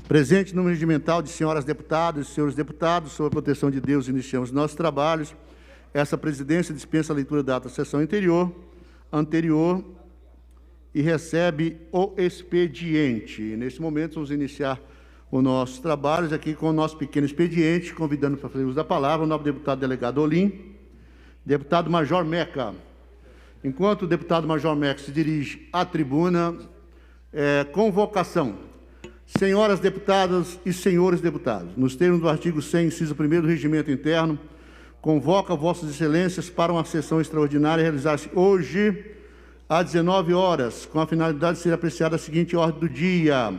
Presente número regimental de senhoras deputadas e senhores deputados, sob a proteção de Deus, iniciamos nossos trabalhos. Essa presidência dispensa a leitura da ata da sessão anterior e recebe o expediente. Neste momento, vamos iniciar os nossos trabalhos aqui com o nosso pequeno expediente, convidando para fazer uso da palavra o nobre deputado delegado Olim, deputado Major Meca. Enquanto o deputado Major Meca se dirige à tribuna, convocação. Senhoras deputadas e senhores deputados, nos termos do artigo 100, inciso 1º do Regimento Interno, convoca Vossas Excelências para uma sessão extraordinária realizar-se hoje, às 19 horas, com a finalidade de ser apreciada a seguinte ordem do dia.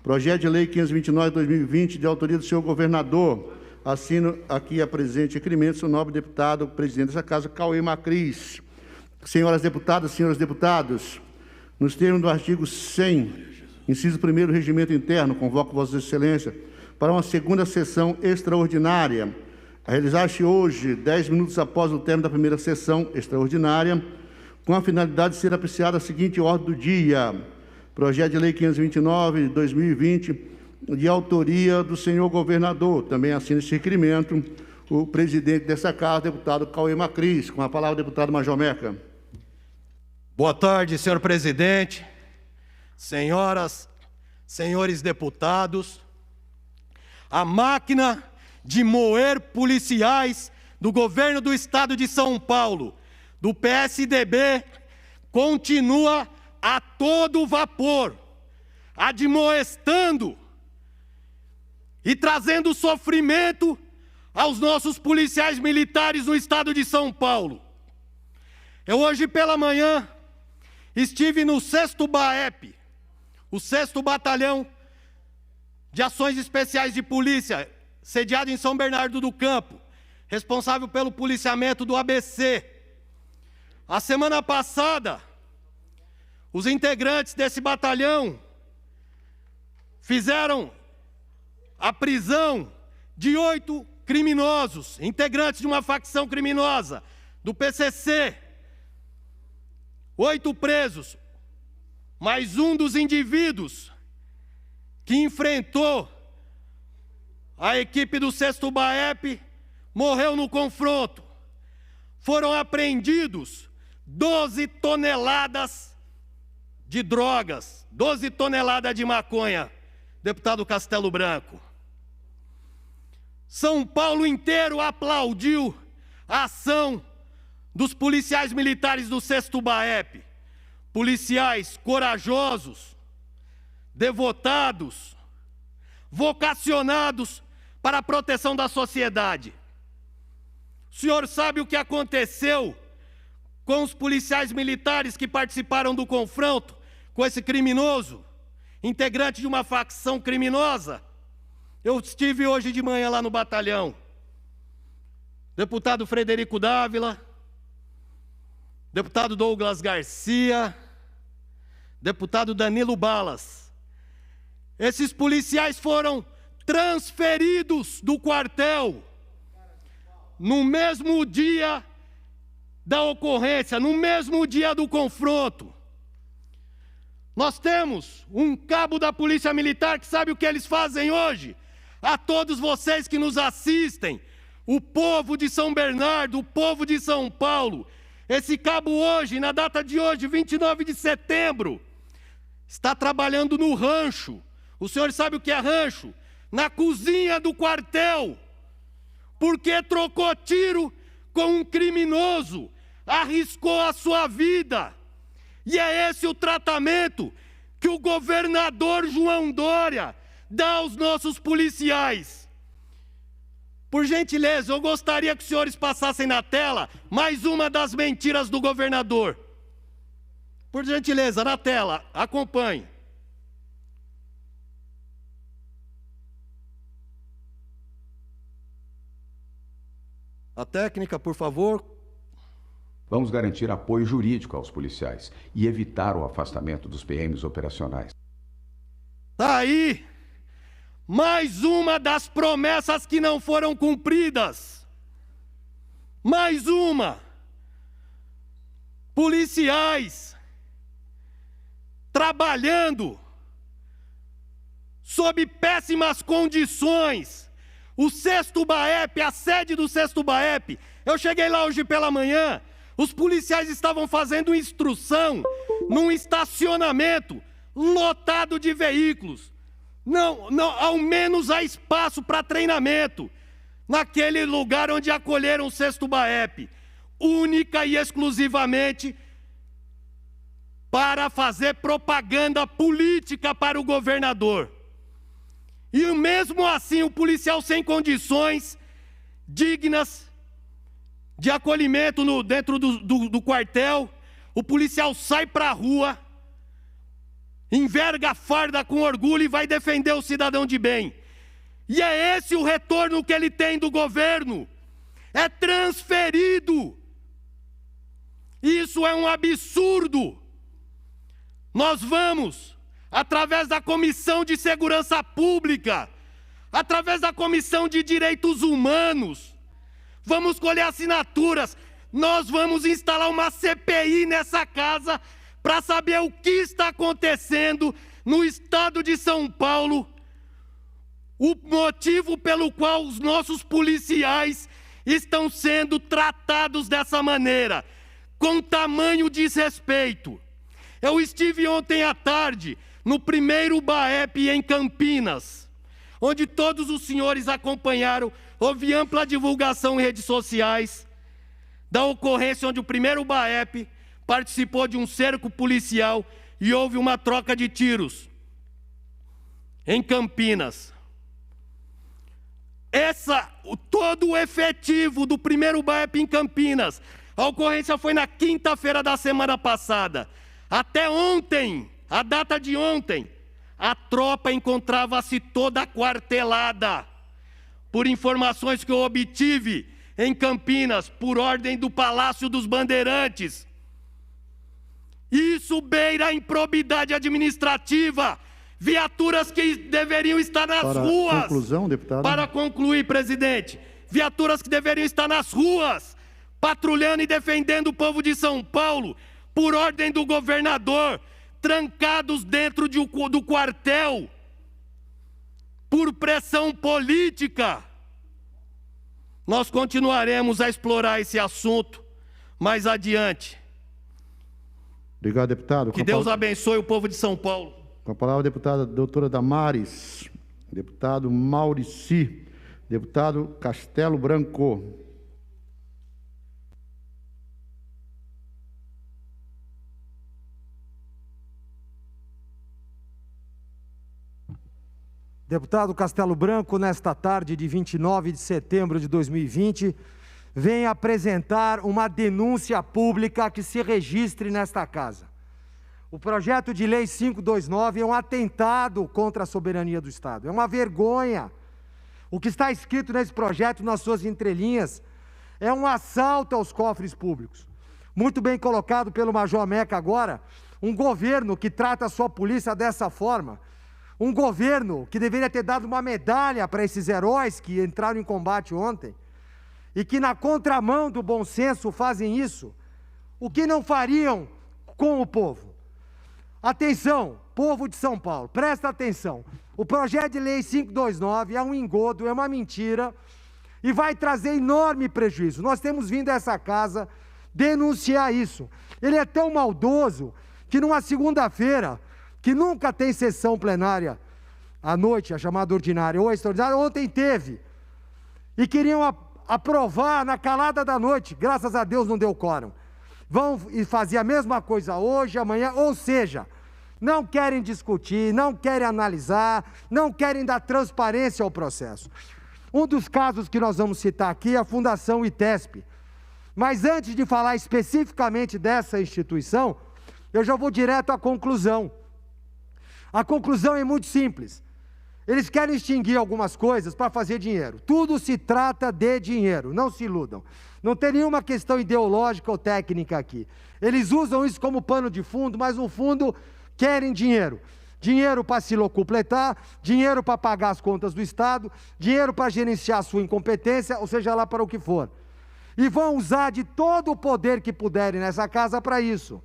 Projeto de Lei 529/2020, de autoria do senhor governador. Assino aqui a presente requerimento, seu nobre deputado, presidente dessa casa, Cauê Macris. Senhoras deputadas, senhores deputados, nos termos do artigo 100, inciso 1º do Regimento Interno, convoco Vossas Excelências para uma segunda sessão extraordinária, a realizar-se hoje, 10 minutos após o término da primeira sessão extraordinária, com a finalidade de ser apreciada a seguinte ordem do dia. Projeto de Lei 529/2020, de autoria do senhor governador. Também assina esse requerimento o presidente dessa casa, deputado Cauê Macris. Com a palavra, deputado Major Meca. Boa tarde, senhor presidente, senhoras, senhores deputados. A máquina de moer policiais do governo do estado de São Paulo, do PSDB, continua a todo vapor, admoestando e trazendo sofrimento aos nossos policiais militares no estado de São Paulo. Eu hoje pela manhã estive no 6º BAEP, o 6º Batalhão de Ações Especiais de Polícia, sediado em São Bernardo do Campo, responsável pelo policiamento do ABC. A semana passada, os integrantes desse batalhão fizeram a prisão de 8 criminosos, integrantes de uma facção criminosa do PCC. 8 presos, mas um dos indivíduos que enfrentou a equipe do 6º BAEP morreu no confronto. Foram apreendidos 12 toneladas de drogas, 12 toneladas de maconha, deputado Castelo Branco. São Paulo inteiro aplaudiu a ação dos policiais militares do 6º BAEP, policiais corajosos, devotados, vocacionados para a proteção da sociedade. O senhor sabe o que aconteceu com os policiais militares que participaram do confronto com esse criminoso, integrante de uma facção criminosa? Eu estive hoje de manhã lá no batalhão. Deputado Frederico Dávila, deputado Douglas Garcia, deputado Danilo Balas. Esses policiais foram transferidos do quartel no mesmo dia da ocorrência, no mesmo dia do confronto. Nós temos um cabo da Polícia Militar que sabe o que eles fazem hoje. A todos vocês que nos assistem, o povo de São Bernardo, o povo de São Paulo, esse cabo hoje, na data de hoje, 29 de setembro, está trabalhando no rancho. O senhor sabe o que é rancho? Na cozinha do quartel, porque trocou tiro com um criminoso, arriscou a sua vida. E é esse o tratamento que o governador João Dória dá aos nossos policiais. Por gentileza, eu gostaria que os senhores passassem na tela mais uma das mentiras do governador. Por gentileza, na tela, acompanhe. A técnica, por favor. Vamos garantir apoio jurídico aos policiais e evitar o afastamento dos PMs operacionais. Tá aí mais uma das promessas que não foram cumpridas. Mais uma. Policiais trabalhando sob péssimas condições. O 6º BAEP, a sede do 6º BAEP, eu cheguei lá hoje pela manhã, os policiais estavam fazendo instrução num estacionamento lotado de veículos. Não, ao menos há espaço para treinamento naquele lugar onde acolheram o 6º BAEP, única e exclusivamente para fazer propaganda política para o governador. E mesmo assim, o policial sem condições dignas de acolhimento dentro do quartel, o policial sai para a rua, enverga a farda com orgulho e vai defender o cidadão de bem. E é esse o retorno que ele tem do governo. É transferido. Isso é um absurdo. Nós vamos, através da Comissão de Segurança Pública, através da Comissão de Direitos Humanos, vamos colher assinaturas, nós vamos instalar uma CPI nessa casa para saber o que está acontecendo no estado de São Paulo, o motivo pelo qual os nossos policiais estão sendo tratados dessa maneira, com tamanho desrespeito. Eu estive ontem à tarde no 1º BAEP em Campinas, onde todos os senhores acompanharam, houve ampla divulgação em redes sociais da ocorrência onde o 1º BAEP participou de um cerco policial e houve uma troca de tiros em Campinas. Todo o efetivo do 1º BAEP em Campinas, a ocorrência foi na quinta-feira da semana passada. Até ontem, a data de ontem, a tropa encontrava-se toda quartelada. Por informações que eu obtive em Campinas, por ordem do Palácio dos Bandeirantes. Isso beira a improbidade administrativa. Viaturas que deveriam estar nas ruas. Conclusão, deputado. Para concluir, presidente. Viaturas que deveriam estar nas ruas, patrulhando e defendendo o povo de São Paulo, por ordem do governador, trancados dentro do quartel, por pressão política. Nós continuaremos a explorar esse assunto mais adiante. Obrigado, deputado. Que Deus abençoe o povo de São Paulo. Com a palavra a deputada doutora Damares, deputado Maurici, deputado Castelo Branco. Deputado Castelo Branco, nesta tarde de 29 de setembro de 2020, vem apresentar uma denúncia pública que se registre nesta casa. O projeto de lei 529 é um atentado contra a soberania do Estado, é uma vergonha. O que está escrito nesse projeto, nas suas entrelinhas, é um assalto aos cofres públicos. Muito bem colocado pelo Major Meca agora, um governo que trata a sua polícia dessa forma, um governo que deveria ter dado uma medalha para esses heróis que entraram em combate ontem e que, na contramão do bom senso, fazem isso, o que não fariam com o povo? Atenção, povo de São Paulo, presta atenção. O projeto de lei 529 é um engodo, é uma mentira e vai trazer enorme prejuízo. Nós temos vindo a essa casa denunciar isso. Ele é tão maldoso que numa segunda-feira, que nunca tem sessão plenária à noite, a chamada ordinária ou a extraordinária, ontem teve. E queriam aprovar na calada da noite, graças a Deus não deu quórum. Vão fazer a mesma coisa hoje, amanhã, ou seja, não querem discutir, não querem analisar, não querem dar transparência ao processo. Um dos casos que nós vamos citar aqui é a Fundação ITESP. Mas antes de falar especificamente dessa instituição, eu já vou direto à conclusão. A conclusão é muito simples. Eles querem extinguir algumas coisas para fazer dinheiro. Tudo se trata de dinheiro, não se iludam. Não tem nenhuma questão ideológica ou técnica aqui. Eles usam isso como pano de fundo, mas no fundo querem dinheiro. Dinheiro para se locupletar, dinheiro para pagar as contas do Estado, dinheiro para gerenciar a sua incompetência, ou seja lá para o que for. E vão usar de todo o poder que puderem nessa casa para isso.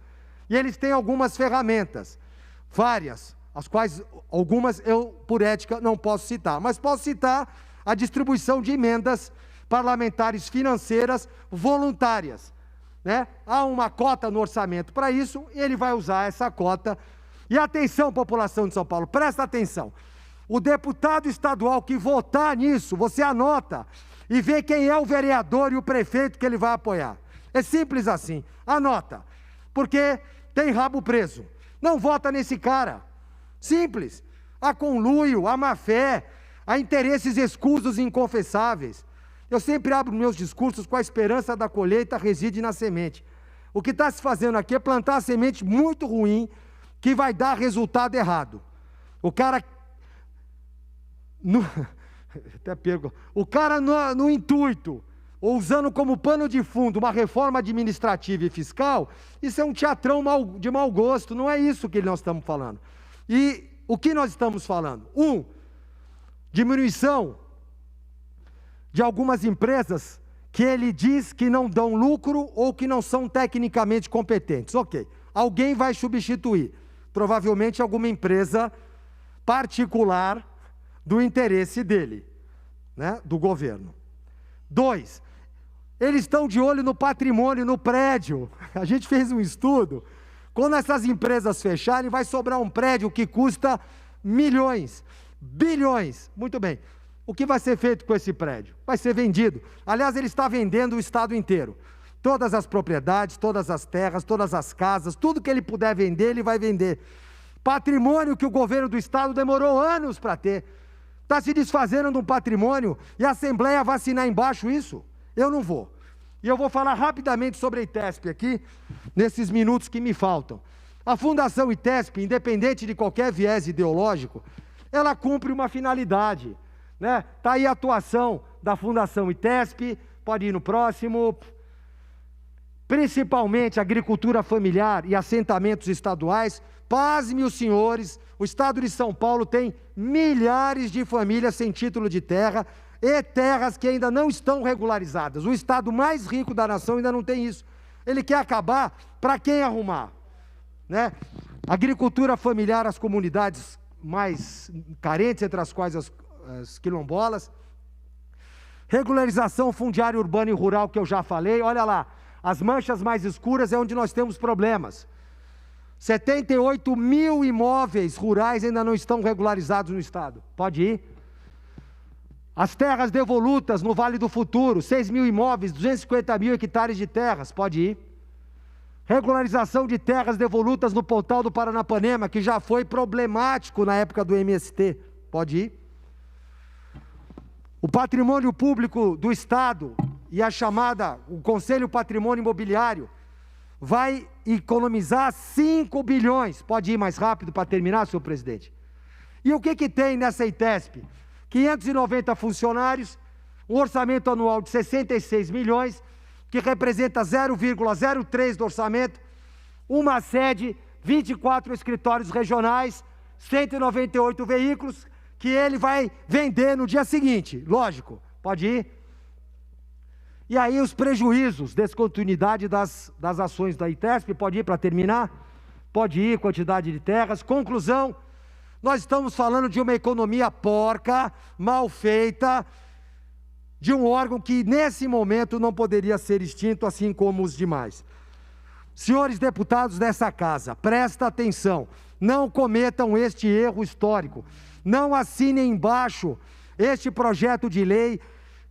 E eles têm algumas ferramentas, várias. as quais algumas eu, por ética, não posso citar, mas posso citar a distribuição de emendas parlamentares financeiras voluntárias, né? Há uma cota no orçamento para isso, e ele vai usar essa cota. E atenção, população de São Paulo, presta atenção. O deputado estadual que votar nisso, você anota e vê quem é o vereador e o prefeito que ele vai apoiar. É simples assim, anota, porque tem rabo preso. Não vota nesse cara. Simples. Há conluio, há má-fé, há interesses escusos e inconfessáveis. Eu sempre abro meus discursos com a esperança da colheita reside na semente. O que está se fazendo aqui é plantar a semente muito ruim, que vai dar resultado errado. O cara... O cara no intuito, ou usando como pano de fundo uma reforma administrativa e fiscal, isso é um teatrão de mau gosto, não é isso que nós estamos falando. E o que nós estamos falando? Diminuição de algumas empresas que ele diz que não dão lucro ou que não são tecnicamente competentes. Ok, alguém vai substituir, provavelmente alguma empresa particular do interesse dele, né, do governo. 2, eles estão de olho no patrimônio, no prédio. A gente fez um estudo, quando essas empresas fecharem, vai sobrar um prédio que custa milhões, bilhões. Muito bem. O que vai ser feito com esse prédio? Vai ser vendido. Aliás, ele está vendendo o estado inteiro. Todas as propriedades, todas as terras, todas as casas, tudo que ele puder vender, ele vai vender. Patrimônio que o governo do estado demorou anos para ter. Está se desfazendo de um patrimônio e a Assembleia vai assinar embaixo isso? Eu não vou. E eu vou falar rapidamente sobre a ITESP aqui, nesses minutos que me faltam. A Fundação ITESP, independente de qualquer viés ideológico, ela cumpre uma finalidade. Está aí a atuação da Fundação ITESP, pode ir no próximo. Principalmente agricultura familiar e assentamentos estaduais. Pasme os senhores, o estado de São Paulo tem milhares de famílias sem título de terra e terras que ainda não estão regularizadas. O estado mais rico da nação ainda não tem isso. Ele quer acabar, para quem arrumar? Agricultura familiar, as comunidades mais carentes, entre as quais as quilombolas. Regularização fundiária urbana e rural, que eu já falei. Olha lá, as manchas mais escuras é onde nós temos problemas. 78 mil imóveis rurais ainda não estão regularizados no estado. Pode ir. As terras devolutas no Vale do Futuro, 6 mil imóveis, 250 mil hectares de terras. Pode ir. Regularização de terras devolutas no Pontal do Paranapanema, que já foi problemático na época do MST. Pode ir. O patrimônio público do estado e o Conselho Patrimônio Imobiliário vai economizar 5 bilhões. Pode ir mais rápido para terminar, senhor presidente? E o que tem nessa ITESP? 590 funcionários, um orçamento anual de 66 milhões, que representa 0,03 do orçamento, uma sede, 24 escritórios regionais, 198 veículos, que ele vai vender no dia seguinte. Lógico, pode ir. E aí os prejuízos, descontinuidade das ações da ITESP, pode ir para terminar? Pode ir, quantidade de terras. Conclusão, nós estamos falando de uma economia porca, mal feita, de um órgão que nesse momento não poderia ser extinto, assim como os demais. Senhores deputados dessa casa, presta atenção, não cometam este erro histórico, não assinem embaixo este projeto de lei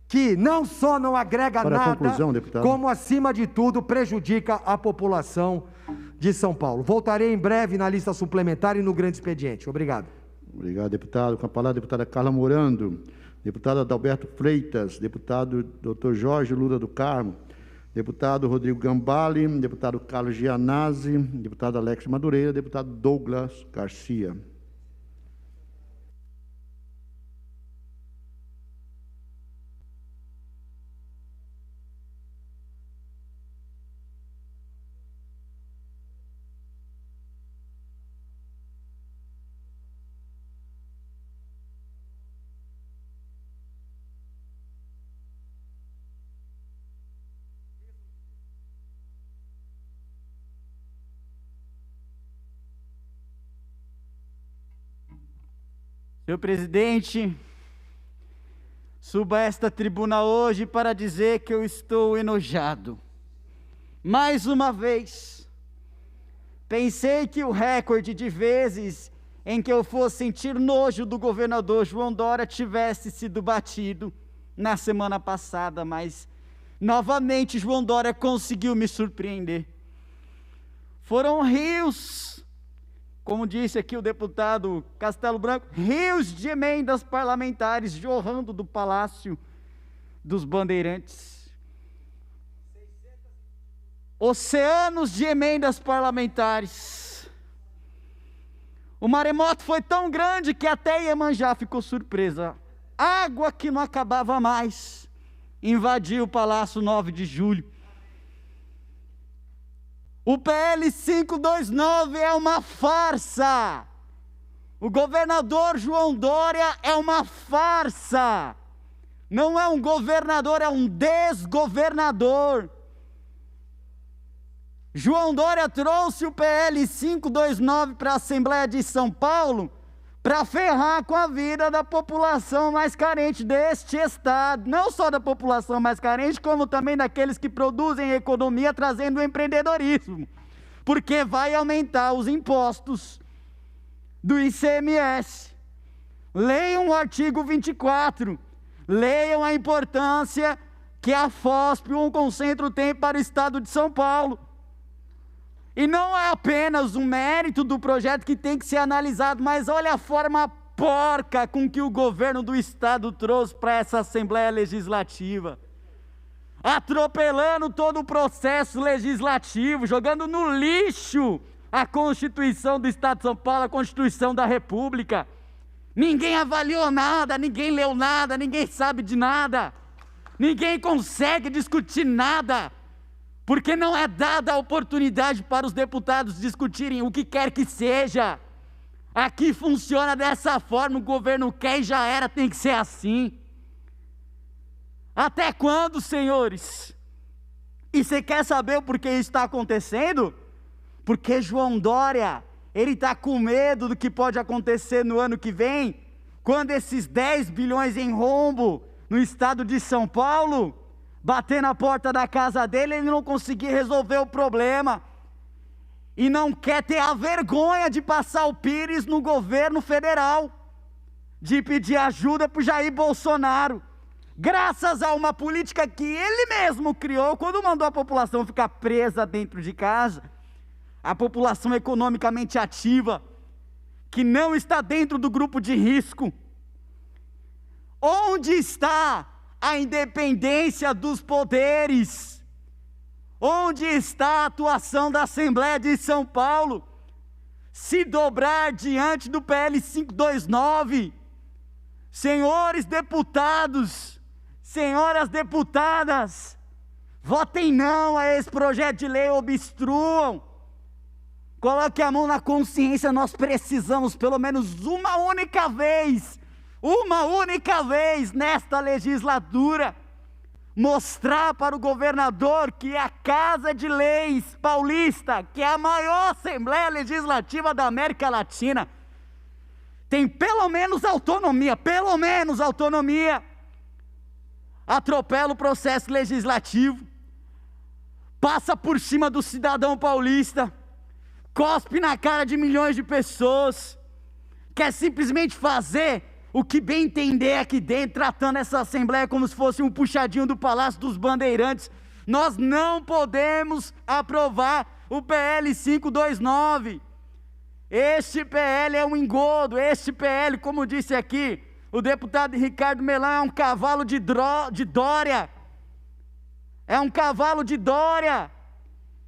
que não só não agrega nada, como acima de tudo prejudica a população de São Paulo. Voltarei em breve na lista suplementar e no grande expediente. Obrigado. Obrigado, deputado. Com a palavra, a deputada Carla Morando, deputado Adalberto Freitas, deputado Dr. Jorge Lula do Carmo, deputado Rodrigo Gambale, deputado Carlos Gianazzi, deputado Alex Madureira, deputado Douglas Garcia. Senhor presidente, subo a esta tribuna hoje para dizer que eu estou enojado. Mais uma vez, pensei que o recorde de vezes em que eu fosse sentir nojo do governador João Dória tivesse sido batido na semana passada, mas novamente João Dória conseguiu me surpreender. Foram rios, como disse aqui o deputado Castelo Branco, rios de emendas parlamentares jorrando do Palácio dos Bandeirantes. Oceanos de emendas parlamentares. O maremoto foi tão grande que até Iemanjá ficou surpresa. Água que não acabava mais invadiu o Palácio 9 de Julho. O PL 529 é uma farsa. O governador João Dória é uma farsa. Não é um governador, é um desgovernador. João Dória trouxe o PL 529 para a Assembleia de São Paulo para ferrar com a vida da população mais carente deste estado. Não só da população mais carente, como também daqueles que produzem economia, trazendo o empreendedorismo. Porque vai aumentar os impostos do ICMS. Leiam o artigo 24. Leiam a importância que a FOSP, o Concentro, tem para o estado de São Paulo. E não é apenas um mérito do projeto que tem que ser analisado, mas olha a forma porca com que o governo do estado trouxe para essa Assembleia Legislativa. Atropelando todo o processo legislativo, jogando no lixo a Constituição do Estado de São Paulo, a Constituição da República. Ninguém avaliou nada, ninguém leu nada, ninguém sabe de nada. Ninguém consegue discutir nada. Porque não é dada a oportunidade para os deputados discutirem o que quer que seja. Aqui funciona dessa forma, o governo quer e já era, tem que ser assim. Até quando, senhores? E você quer saber o porquê isso está acontecendo? Porque João Dória, ele está com medo do que pode acontecer no ano que vem, quando esses 10 bilhões em rombo no estado de São Paulo bater na porta da casa dele, ele não conseguir resolver o problema. E não quer ter a vergonha de passar o pires no governo federal, de pedir ajuda para o Jair Bolsonaro, graças a uma política que ele mesmo criou, quando mandou a população ficar presa dentro de casa, a população economicamente ativa, que não está dentro do grupo de risco. Onde está a independência dos poderes? Onde está a atuação da Assembleia de São Paulo? Se dobrar diante do PL 529, senhores deputados, senhoras deputadas, votem não a esse projeto de lei, obstruam, coloque a mão na consciência. Nós precisamos pelo menos uma única vez nesta legislatura, mostrar para o governador que a Casa de Leis paulista, que é a maior Assembleia Legislativa da América Latina, tem pelo menos autonomia, atropela o processo legislativo, passa por cima do cidadão paulista, cospe na cara de milhões de pessoas, quer simplesmente fazer o que bem entender aqui dentro, tratando essa Assembleia como se fosse um puxadinho do Palácio dos Bandeirantes. Nós não podemos aprovar o PL 529. Este PL é um engodo, este PL, como disse aqui o deputado Ricardo Melão, é um cavalo de Dória. É um cavalo de Dória.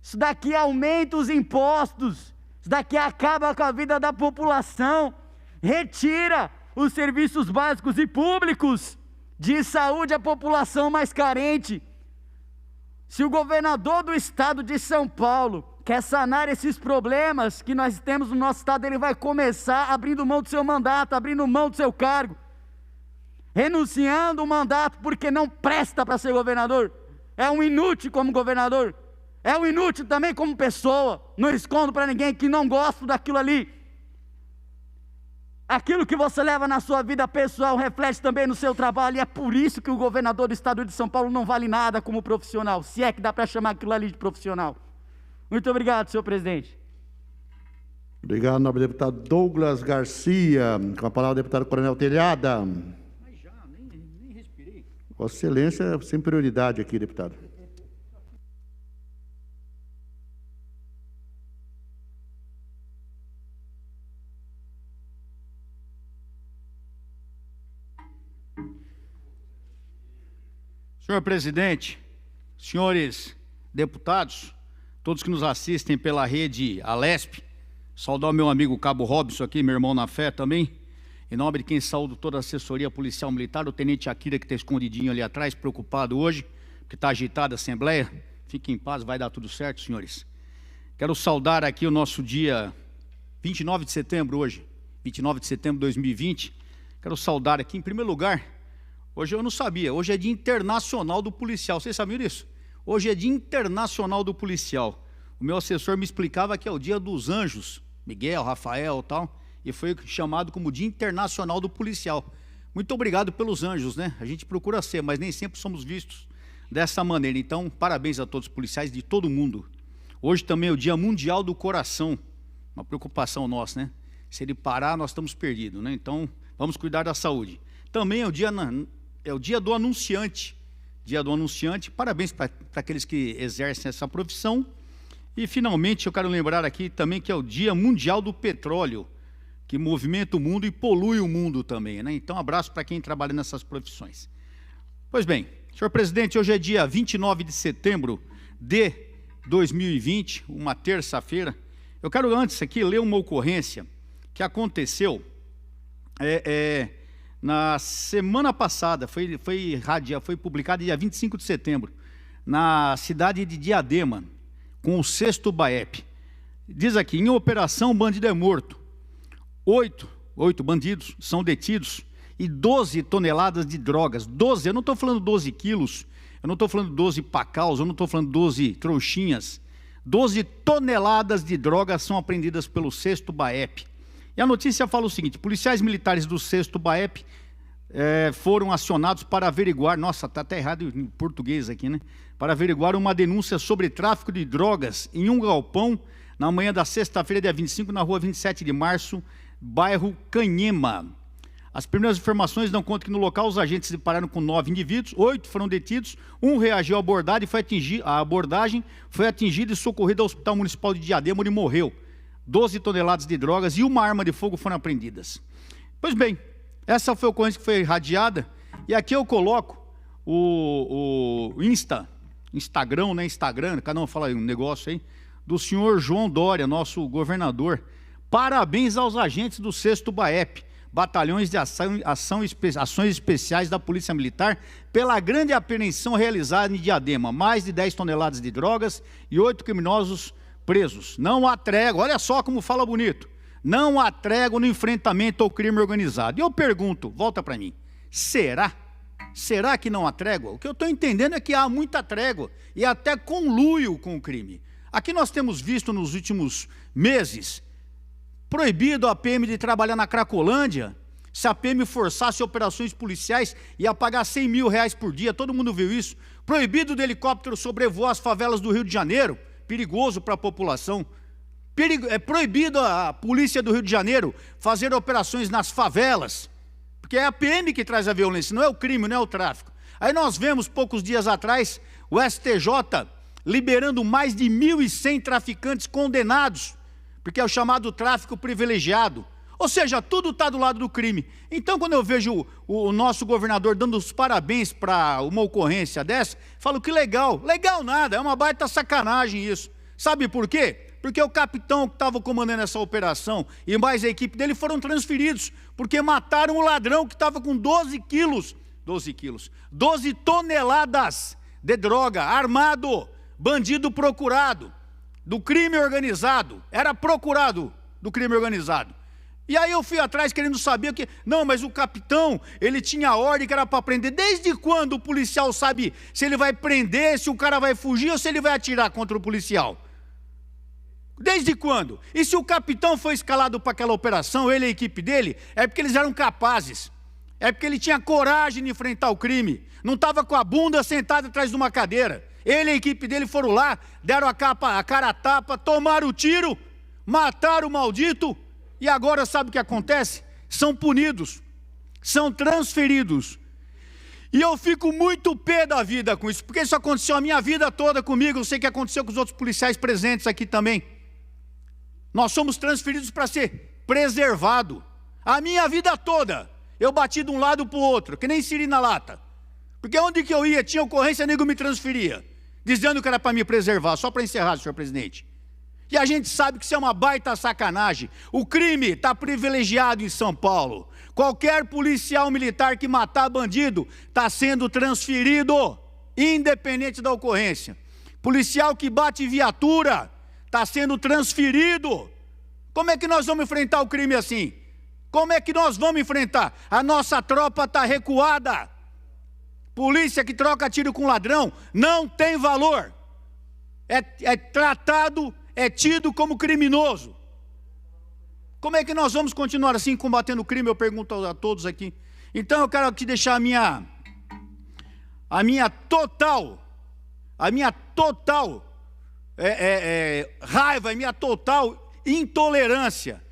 Isso daqui aumenta os impostos, isso daqui acaba com a vida da população, retira os serviços básicos e públicos de saúde à população mais carente. Se o governador do estado de São Paulo quer sanar esses problemas que nós temos no nosso estado, ele vai começar abrindo mão do seu mandato, abrindo mão do seu cargo, renunciando o mandato porque não presta para ser governador. É um inútil como governador, é um inútil também como pessoa. Não escondo para ninguém que não gosto daquilo ali. Aquilo que você leva na sua vida pessoal reflete também no seu trabalho, e é por isso que o governador do estado de São Paulo não vale nada como profissional, se é que dá para chamar aquilo ali de profissional. Muito obrigado, senhor presidente. Obrigado, nobre deputado Douglas Garcia. Com a palavra, deputado Coronel Telhada. Mas já, nem respirei. Vossa Excelência, sem prioridade aqui, deputado. Senhor presidente, senhores deputados, todos que nos assistem pela rede Alesp, saudar o meu amigo Cabo Robson aqui, meu irmão na fé também, em nome de quem saúdo toda a assessoria policial militar, o tenente Akira que está escondidinho ali atrás, preocupado hoje, que está agitada a Assembleia. Fiquem em paz, vai dar tudo certo, senhores. Quero saudar aqui o nosso dia 29 de setembro hoje, 29 de setembro de 2020. Quero saudar aqui, em primeiro lugar, hoje eu não sabia, hoje é Dia Internacional do Policial, vocês sabiam disso? Hoje é Dia Internacional do Policial. O meu assessor me explicava que é o Dia dos Anjos, Miguel, Rafael e tal, e foi chamado como Dia Internacional do Policial. Muito obrigado pelos anjos, né? A gente procura ser, mas nem sempre somos vistos dessa maneira. Então, parabéns a todos os policiais de todo mundo. Hoje também é o Dia Mundial do Coração, uma preocupação nossa, né? Se ele parar, nós estamos perdidos, né? Então, vamos cuidar da saúde. Também é o dia do anunciante. Dia do anunciante, parabéns para aqueles que exercem essa profissão. E, finalmente, eu quero lembrar aqui também que é o Dia Mundial do Petróleo, que movimenta o mundo e polui o mundo também, né? Então, abraço para quem trabalha nessas profissões. Pois bem, senhor presidente, hoje é dia 29 de setembro de 2020, uma terça-feira. Eu quero antes aqui ler uma ocorrência que aconteceu na semana passada, foi publicada dia 25 de setembro, na cidade de Diadema, com o 6º BAEP. Diz aqui, em operação bandido é morto, 8 bandidos são detidos e 12 toneladas de drogas. 12, eu não estou falando 12 quilos, eu não estou falando 12 pacaus, eu não estou falando 12 trouxinhas. 12 toneladas de drogas são apreendidas pelo 6º BAEP. E a notícia fala o seguinte, policiais militares do 6º BAEP foram acionados para averiguar, nossa, está até errado em português aqui, né? Para averiguar uma denúncia sobre tráfico de drogas em um galpão na manhã da sexta-feira, dia 25, na rua 27 de março, bairro Canhema. As primeiras informações dão conta que no local os agentes se depararam com 9 indivíduos, 8 foram detidos, um reagiu à abordagem, foi atingido e socorrido ao Hospital Municipal de Diadema, onde morreu. 12 toneladas de drogas e uma arma de fogo foram apreendidas. Pois bem, essa foi a ocorrência que foi irradiada, e aqui eu coloco o Instagram, né? Instagram, cada um fala aí um negócio aí, do senhor João Dória, nosso governador. Parabéns aos agentes do 6º BAEP, batalhões de ações especiais da Polícia Militar, pela grande apreensão realizada em Diadema, mais de 10 toneladas de drogas e 8 criminosos presos. Não há trégua, olha só como fala bonito, não há trégua no enfrentamento ao crime organizado. E eu pergunto, volta para mim, será que não há trégua? O que eu estou entendendo é que há muita trégua e até conluio com o crime. Aqui nós temos visto nos últimos meses, proibido a PM de trabalhar na Cracolândia. Se a PM forçasse operações policiais, ia pagar R$100 mil por dia, todo mundo viu isso. Proibido do helicóptero sobrevoar as favelas do Rio de Janeiro, perigoso para a população. É proibido a polícia do Rio de Janeiro fazer operações nas favelas, porque é a PM que traz a violência, não é o crime, não é o tráfico. Aí nós vemos, poucos dias atrás, o STJ liberando mais de 1.100 traficantes condenados, porque é o chamado tráfico privilegiado. Ou seja, tudo está do lado do crime. Então, quando eu vejo o nosso governador dando os parabéns para uma ocorrência dessa, falo que legal. Legal nada, é uma baita sacanagem isso. Sabe por quê? Porque o capitão que estava comandando essa operação e mais a equipe dele foram transferidos, porque mataram o ladrão que estava com 12 toneladas de droga, armado, bandido procurado, do crime organizado, era procurado do crime organizado. E aí eu fui atrás querendo saber que, não, mas o capitão, ele tinha ordem que era para prender. Desde quando o policial sabe se ele vai prender, se o cara vai fugir ou se ele vai atirar contra o policial? Desde quando? E se o capitão foi escalado para aquela operação, ele e a equipe dele, é porque eles eram capazes. É porque ele tinha coragem de enfrentar o crime. Não estava com a bunda sentada atrás de uma cadeira. Ele e a equipe dele foram lá, deram a cara a tapa, tomaram o tiro, mataram o maldito, e agora sabe o que acontece? São punidos, são transferidos. E eu fico muito pé da vida com isso, porque isso aconteceu a minha vida toda comigo, eu sei que aconteceu com os outros policiais presentes aqui também. Nós somos transferidos para ser preservado. A minha vida toda, eu bati de um lado para o outro, que nem siri na lata. Porque onde que eu ia, tinha ocorrência, nego me transferia, dizendo que era para me preservar, só para encerrar, senhor presidente. E a gente sabe que isso é uma baita sacanagem. O crime está privilegiado em São Paulo. Qualquer policial militar que matar bandido está sendo transferido, independente da ocorrência. Policial que bate viatura está sendo transferido. Como é que nós vamos enfrentar o crime assim? Como é que nós vamos enfrentar? A nossa tropa está recuada. Polícia que troca tiro com ladrão não tem valor. É tratado, é tido como criminoso. Como é que nós vamos continuar assim combatendo o crime? Eu pergunto a todos aqui. Então eu quero aqui deixar a minha total raiva, a minha total intolerância,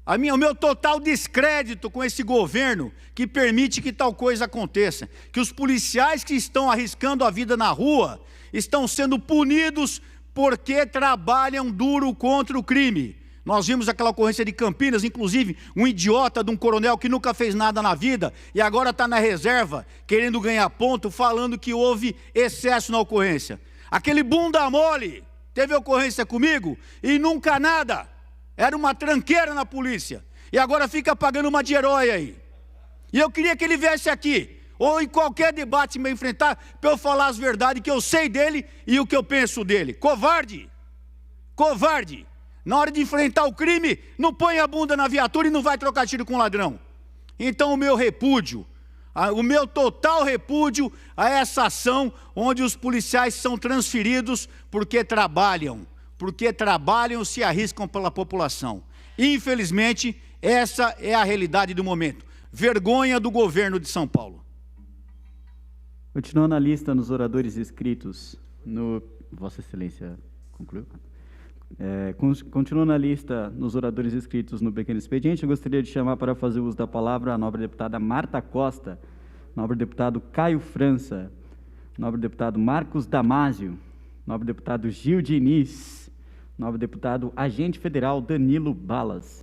o meu total descrédito com esse governo que permite que tal coisa aconteça. Que os policiais que estão arriscando a vida na rua estão sendo punidos porque trabalham duro contra o crime. Nós vimos aquela ocorrência de Campinas, inclusive um idiota de um coronel que nunca fez nada na vida e agora está na reserva, querendo ganhar ponto, falando que houve excesso na ocorrência. Aquele bunda mole teve ocorrência comigo e nunca nada. Era uma tranqueira na polícia. E agora fica pagando uma de herói aí. E eu queria que ele viesse aqui, ou em qualquer debate me enfrentar, para eu falar as verdades que eu sei dele e o que eu penso dele. Covarde! Covarde! Na hora de enfrentar o crime, não põe a bunda na viatura e não vai trocar tiro com ladrão. Então o meu repúdio, o meu total repúdio a essa ação onde os policiais são transferidos porque trabalham e se arriscam pela população. Infelizmente, essa é a realidade do momento. Vergonha do governo de São Paulo. Continuando a lista nos oradores inscritos no... Vossa Excelência concluiu? Continuando a lista nos oradores inscritos no pequeno expediente, eu gostaria de chamar para fazer uso da palavra a nobre deputada Marta Costa, nobre deputado Caio França, nobre deputado Marcos Damásio, nobre deputado Gil Diniz, nobre deputado agente federal Danilo Balas.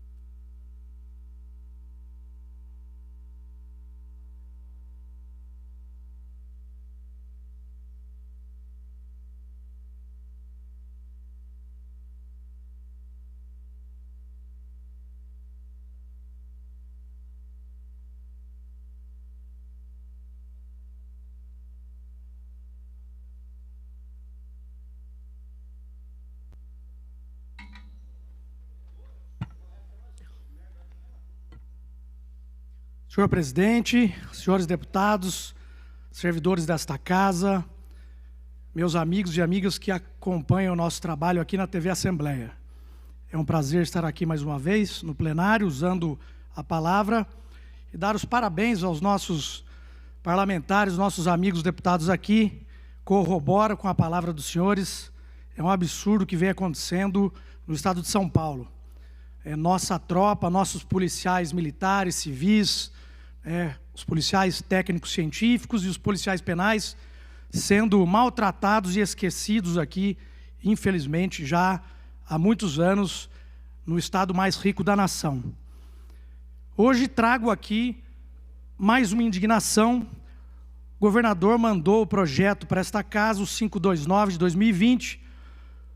Senhor presidente, senhores deputados, servidores desta casa, meus amigos e amigas que acompanham o nosso trabalho aqui na TV Assembleia. É um prazer estar aqui mais uma vez no plenário, usando a palavra, e dar os parabéns aos nossos parlamentares, nossos amigos deputados aqui, corroboram com a palavra dos senhores. É um absurdo o que vem acontecendo no estado de São Paulo. Nossa tropa, nossos policiais militares, civis, os policiais técnicos científicos e os policiais penais sendo maltratados e esquecidos aqui, infelizmente, já há muitos anos, no estado mais rico da nação. Hoje trago aqui mais uma indignação. O governador mandou o projeto para esta casa, o 529 de 2020,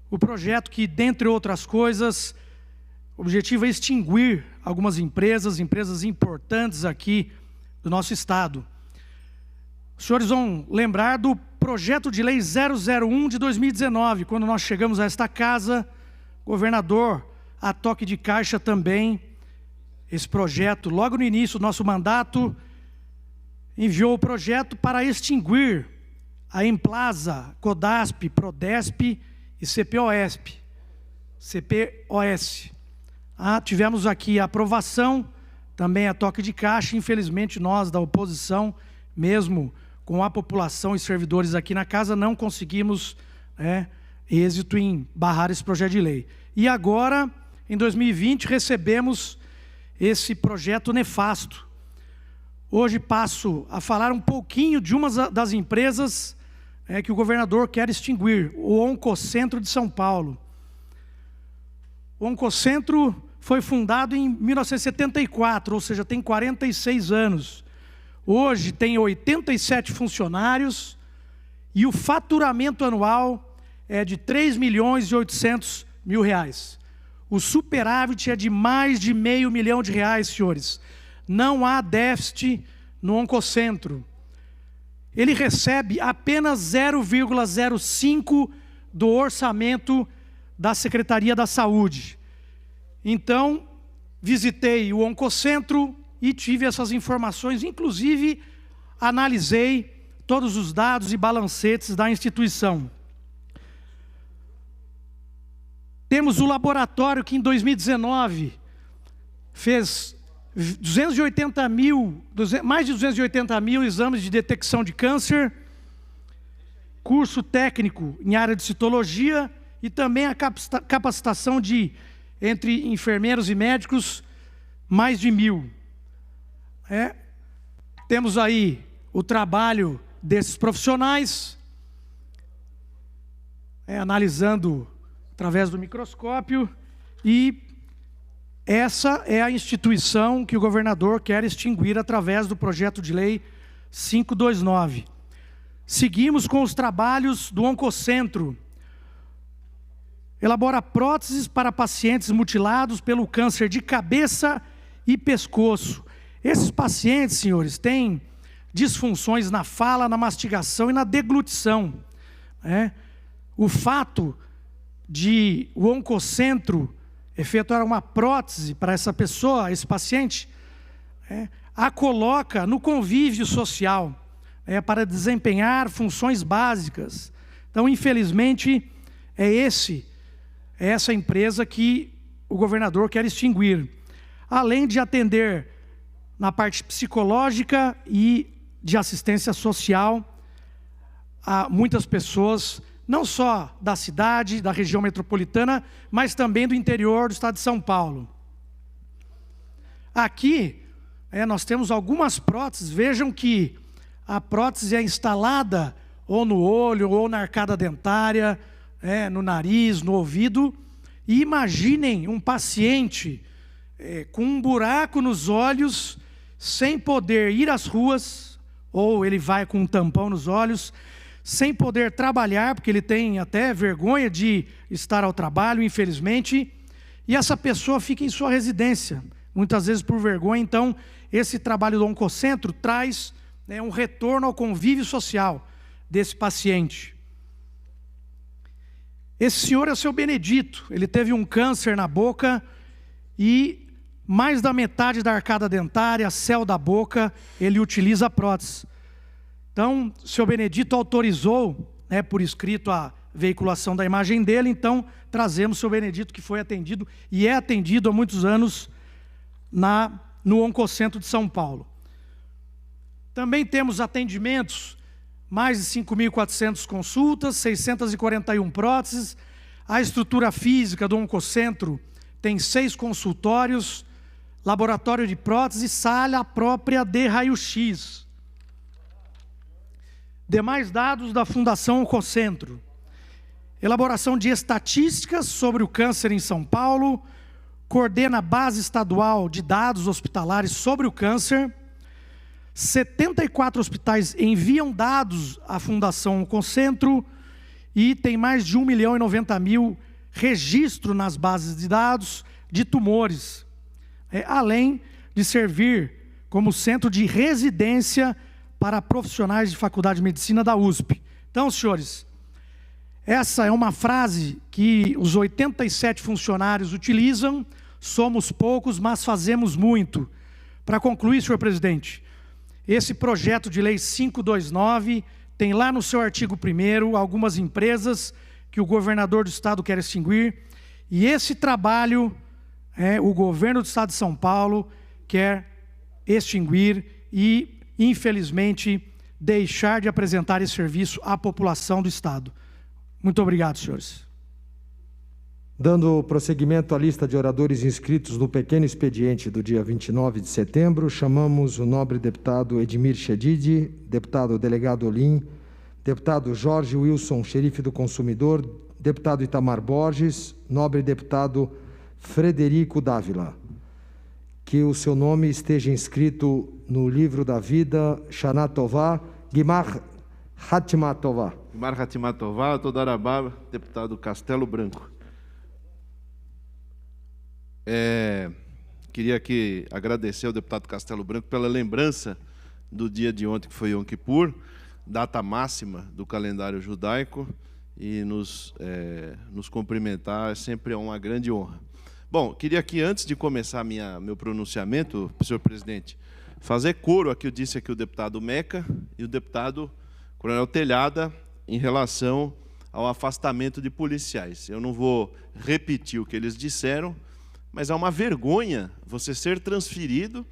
o projeto que, dentre outras coisas, o objetivo é extinguir algumas empresas importantes aqui do nosso estado. Os senhores vão lembrar do projeto de lei 001 de 2019, quando nós chegamos a esta casa, governador, a toque de caixa também, esse projeto, logo no início do nosso mandato, enviou o projeto para extinguir a Emplasa, Codasp, Prodesp e CPOSP. CPOS. Tivemos aqui a aprovação, também a toque de caixa. Infelizmente, nós da oposição, mesmo com a população e servidores aqui na casa, não conseguimos êxito em barrar esse projeto de lei. E agora, em 2020, recebemos esse projeto nefasto. Hoje passo a falar um pouquinho de uma das empresas que o governador quer extinguir, o Oncocentro de São Paulo. O Oncocentro foi fundado em 1974, ou seja, tem 46 anos. Hoje tem 87 funcionários e o faturamento anual é de R$ 3.800.000. O superávit é de mais de R$500 milhão, senhores. Não há déficit no Oncocentro. Ele recebe apenas 0,05% do orçamento da Secretaria da Saúde. Então, visitei o Oncocentro e tive essas informações, inclusive analisei todos os dados e balancetes da instituição. Temos o laboratório que em 2019 fez mais de 280 mil exames de detecção de câncer, curso técnico em área de citologia e também a capacitação entre enfermeiros e médicos, mais de 1.000. Temos aí o trabalho desses profissionais, analisando através do microscópio, e essa é a instituição que o governador quer extinguir através do projeto de lei 529. Seguimos com os trabalhos do Oncocentro. Elabora próteses para pacientes mutilados pelo câncer de cabeça e pescoço. Esses pacientes, senhores, têm disfunções na fala, na mastigação e na deglutição. O fato de o Oncocentro efetuar uma prótese para essa pessoa, esse paciente, a coloca no convívio social, para desempenhar funções básicas. Então, infelizmente, é essa empresa que o governador quer extinguir. Além de atender na parte psicológica e de assistência social a muitas pessoas, não só da cidade, da região metropolitana, mas também do interior do estado de São Paulo. Aqui, nós temos algumas próteses. Vejam que a prótese é instalada ou no olho, ou na arcada dentária, no nariz, no ouvido. E imaginem um paciente com um buraco nos olhos, sem poder ir às ruas, ou ele vai com um tampão nos olhos, sem poder trabalhar, porque ele tem até vergonha de estar ao trabalho, infelizmente, e essa pessoa fica em sua residência, muitas vezes por vergonha. Então, esse trabalho do Oncocentro traz um retorno ao convívio social desse paciente. Esse senhor é o seu Benedito, ele teve um câncer na boca e mais da metade da arcada dentária, céu da boca, ele utiliza a prótese. Então, o seu Benedito autorizou, por escrito, a veiculação da imagem dele. Então, trazemos o seu Benedito, que foi atendido e é atendido há muitos anos no Oncocentro de São Paulo. Também temos atendimentos, mais de 5.400 consultas, 641 próteses. A estrutura física do Oncocentro tem 6 consultórios, laboratório de prótese, sala própria de raio-x. Demais dados da Fundação Oncocentro. Elaboração de estatísticas sobre o câncer em São Paulo. Coordena a base estadual de dados hospitalares sobre o câncer. 74 hospitais enviam dados à Fundação Oncocentro. E tem mais de 1.090.000 registros nas bases de dados de tumores. Além de servir como centro de residência para profissionais de Faculdade de Medicina da USP. Então, senhores, essa é uma frase que os 87 funcionários utilizam. Somos poucos, mas fazemos muito. Para concluir, senhor presidente, esse projeto de lei 529 tem lá no seu artigo 1º algumas empresas que o governador do estado quer extinguir, E esse trabalho, o governo do Estado de São Paulo quer extinguir e, infelizmente, deixar de apresentar esse serviço à população do Estado. Muito obrigado, senhores. Dando prosseguimento à lista de oradores inscritos no pequeno expediente do dia 29 de setembro, chamamos o nobre deputado Edmir Chedid, deputado delegado Olim, deputado Jorge Wilson, xerife do consumidor, deputado Itamar Borges, nobre deputado Frederico Dávila. Que o seu nome esteja inscrito no livro da vida, Shana Tová, Guimar Hatima Tová. Guimar Hatima Tová, Todarabá, deputado Castelo Branco. Queria aqui agradecer ao deputado Castelo Branco pela lembrança do dia de ontem, que foi Yom Kippur, data máxima do calendário judaico, e nos cumprimentar sempre é uma grande honra. Bom, queria aqui, antes de começar meu pronunciamento, senhor presidente, fazer coro ao que eu disse aqui o deputado Meca e o deputado Coronel Telhada em relação ao afastamento de policiais. Eu não vou repetir o que eles disseram, mas é uma vergonha você ser transferido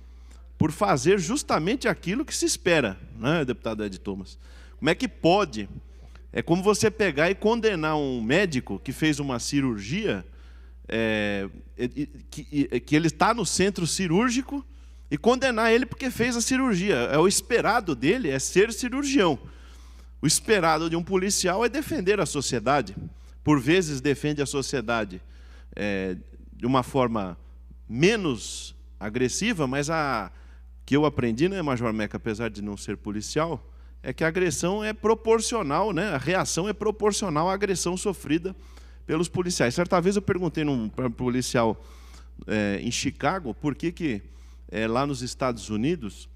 por fazer justamente aquilo que se espera, né, deputado Ed Thomas? Como é que pode? É como você pegar e condenar um médico que fez uma cirurgia, que ele está no centro cirúrgico, e condenar ele porque fez a cirurgia. O esperado dele é ser cirurgião. O esperado de um policial é defender a sociedade. Por vezes defende a sociedade de uma forma menos agressiva, mas a que eu aprendi, né, Major Meca, apesar de não ser policial, é que a agressão é proporcional, né, a reação é proporcional à agressão sofrida pelos policiais. Certa vez eu perguntei para um policial em Chicago por que lá nos Estados Unidos,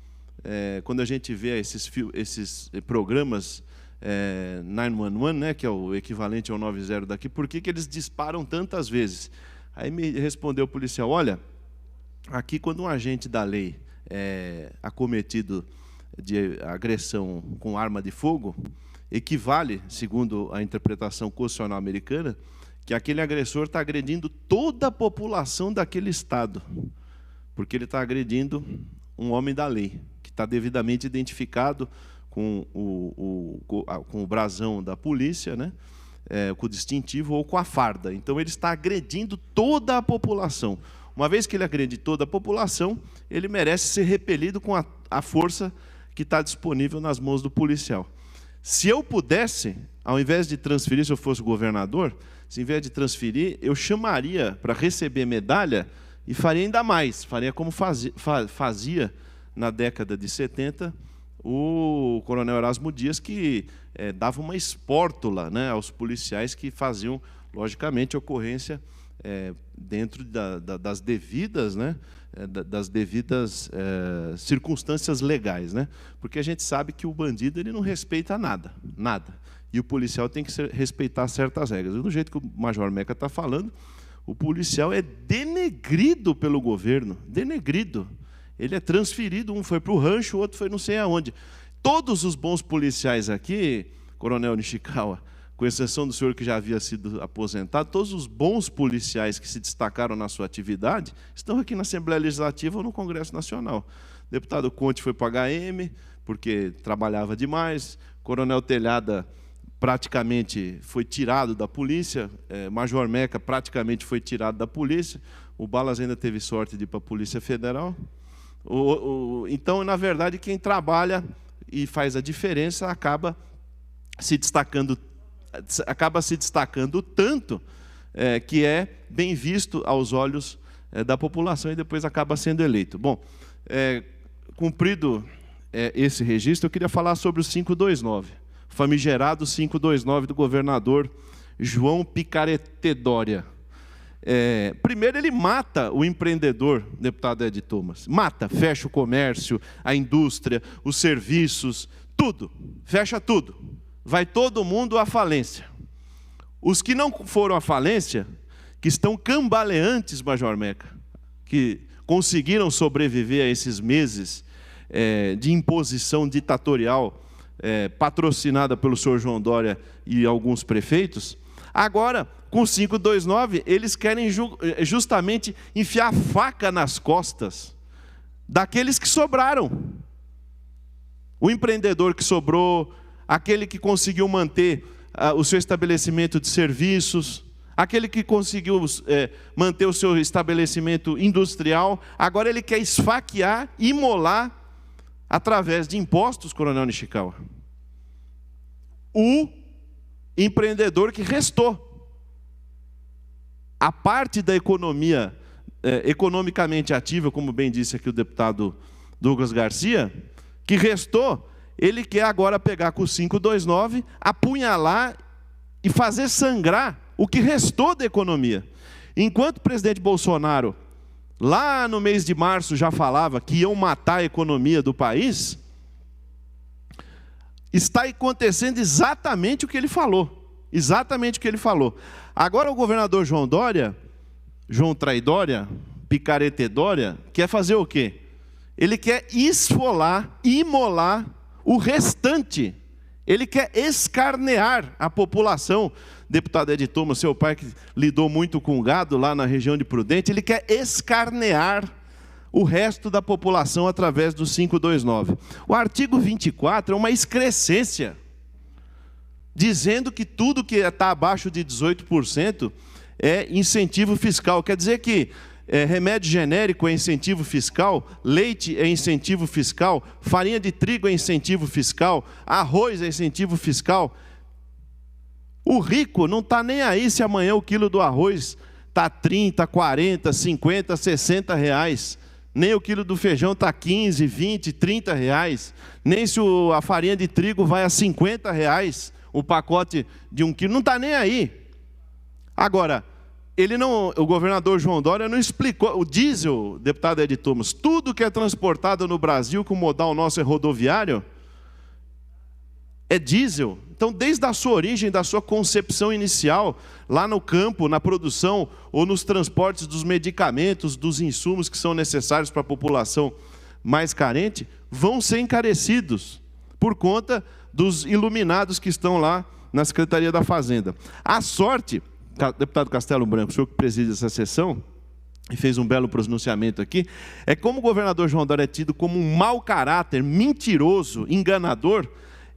quando a gente vê esses programas 911, né, que é o equivalente ao 90 daqui, por que eles disparam tantas vezes? Aí me respondeu o policial: olha, aqui quando um agente da lei é acometido de agressão com arma de fogo, equivale, segundo a interpretação constitucional americana, que aquele agressor está agredindo toda a população daquele estado, porque ele está agredindo um homem da lei, que está devidamente identificado com o brasão da polícia, né? Com o distintivo ou com a farda. Então, ele está agredindo toda a população. Uma vez que ele agride toda a população, ele merece ser repelido com a força que está disponível nas mãos do policial. Se eu pudesse, ao invés de transferir, se eu fosse governador, se ao invés de transferir, eu chamaria para receber medalha e faria ainda mais. Faria como fazia na década de 70 o coronel Erasmo Dias, que dava uma espórtula, né, aos policiais que faziam, logicamente, ocorrência dentro das devidas, né, circunstâncias legais, né? Porque a gente sabe que o bandido ele não respeita nada. E o policial tem que respeitar certas regras. E do jeito que o Major Meca está falando, o policial é denegrido pelo governo, denegrido. Ele é transferido, um foi para o rancho, o outro foi não sei aonde. Todos os bons policiais aqui, Coronel Nishikawa, com exceção do senhor que já havia sido aposentado, todos os bons policiais que se destacaram na sua atividade estão aqui na Assembleia Legislativa ou no Congresso Nacional. O deputado Conte foi para a HM, porque trabalhava demais. Coronel Telhada praticamente foi tirado da polícia. Major Meca praticamente foi tirado da polícia. O Balas ainda teve sorte de ir para a Polícia Federal. Então, na verdade, quem trabalha e faz a diferença acaba se destacando tanto que é bem visto aos olhos da população e depois acaba sendo eleito. Bom, cumprido esse registro, eu queria falar sobre o 529, famigerado 529 do governador João Picarete Dória. Primeiro, ele mata o empreendedor, deputado Ed Thomas. Mata, fecha o comércio, a indústria, os serviços, tudo. Fecha tudo. Vai todo mundo à falência. Os que não foram à falência, que estão cambaleantes, Major Meca, que conseguiram sobreviver a esses meses de imposição ditatorial patrocinada pelo senhor João Dória e alguns prefeitos, Agora, com o 529, eles querem justamente enfiar faca nas costas daqueles que sobraram. O empreendedor que sobrou, aquele que conseguiu manter o seu estabelecimento de serviços, aquele que conseguiu manter o seu estabelecimento industrial, agora ele quer esfaquear, imolar, através de impostos, Coronel Nishikawa, o empreendedor que restou. A parte da economia economicamente ativa, como bem disse aqui o deputado Douglas Garcia, que restou, ele quer agora pegar com o 529, apunhalar e fazer sangrar o que restou da economia. Enquanto o presidente Bolsonaro, lá no mês de março, já falava que iam matar a economia do país, está acontecendo exatamente o que ele falou. Exatamente o que ele falou. Agora o governador João Dória, João Traidória, Picaretedória, quer fazer o quê? Ele quer esfolar, imolar o restante. Ele quer escarnear a população. Deputado Ed Thomas, seu pai que lidou muito com gado lá na região de Prudente, ele quer escarnear o resto da população através do 529. O artigo 24 é uma excrescência, dizendo que tudo que está abaixo de 18% é incentivo fiscal. Quer dizer que remédio genérico é incentivo fiscal, leite é incentivo fiscal, farinha de trigo é incentivo fiscal, arroz é incentivo fiscal. O rico não está nem aí se amanhã o quilo do arroz está 30, 40, 50, 60 reais. Nem o quilo do feijão está 15, 20, 30 reais. Nem se a farinha de trigo vai a 50 reais, o pacote de 1 quilo. Não está nem aí. Agora, o governador João Dória não explicou. O diesel, deputado Ed Thomas, tudo que é transportado no Brasil com o modal nosso é rodoviário, é diesel. Então, desde a sua origem, da sua concepção inicial, lá no campo, na produção, ou nos transportes dos medicamentos, dos insumos que são necessários para a população mais carente, vão ser encarecidos por conta dos iluminados que estão lá na Secretaria da Fazenda. A sorte, deputado Castelo Branco, o senhor que preside essa sessão, e fez um belo pronunciamento aqui, é como o governador João Dória é tido como um mau caráter, mentiroso, enganador.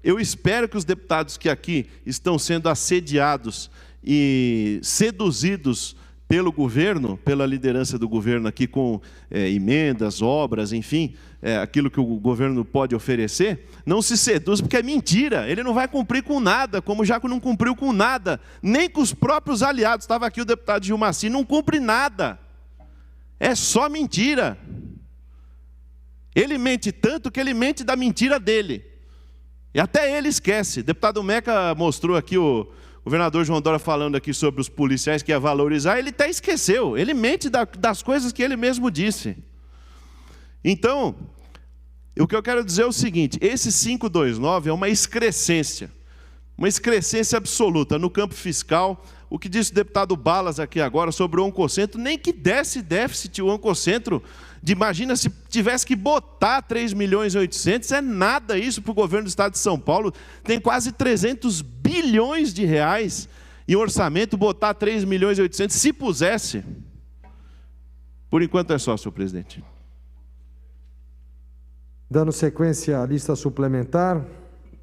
Eu espero que os deputados que aqui estão sendo assediados e seduzidos pelo governo, pela liderança do governo aqui com emendas, obras, enfim, aquilo que o governo pode oferecer, não se seduz, porque é mentira. Ele não vai cumprir com nada, como já não cumpriu com nada, nem com os próprios aliados. Estava aqui o deputado Gilmaci, não cumpre nada. É só mentira. Ele mente tanto que ele mente da mentira dele. E até ele esquece. O deputado Meca mostrou aqui o governador João Dória falando aqui sobre os policiais que ia valorizar, ele até esqueceu. Ele mente das coisas que ele mesmo disse. Então, o que eu quero dizer é o seguinte, esse 529 é uma excrescência absoluta no campo fiscal. O que disse o deputado Balas aqui agora sobre o Oncocentro, nem que desse déficit o Oncocentro, imagina se tivesse que botar 3 milhões e 800, é nada isso para o governo do estado de São Paulo, tem quase 300 bilhões de reais em orçamento, botar 3 milhões e 800, se pusesse. Por enquanto é só, senhor presidente. Dando sequência à lista suplementar,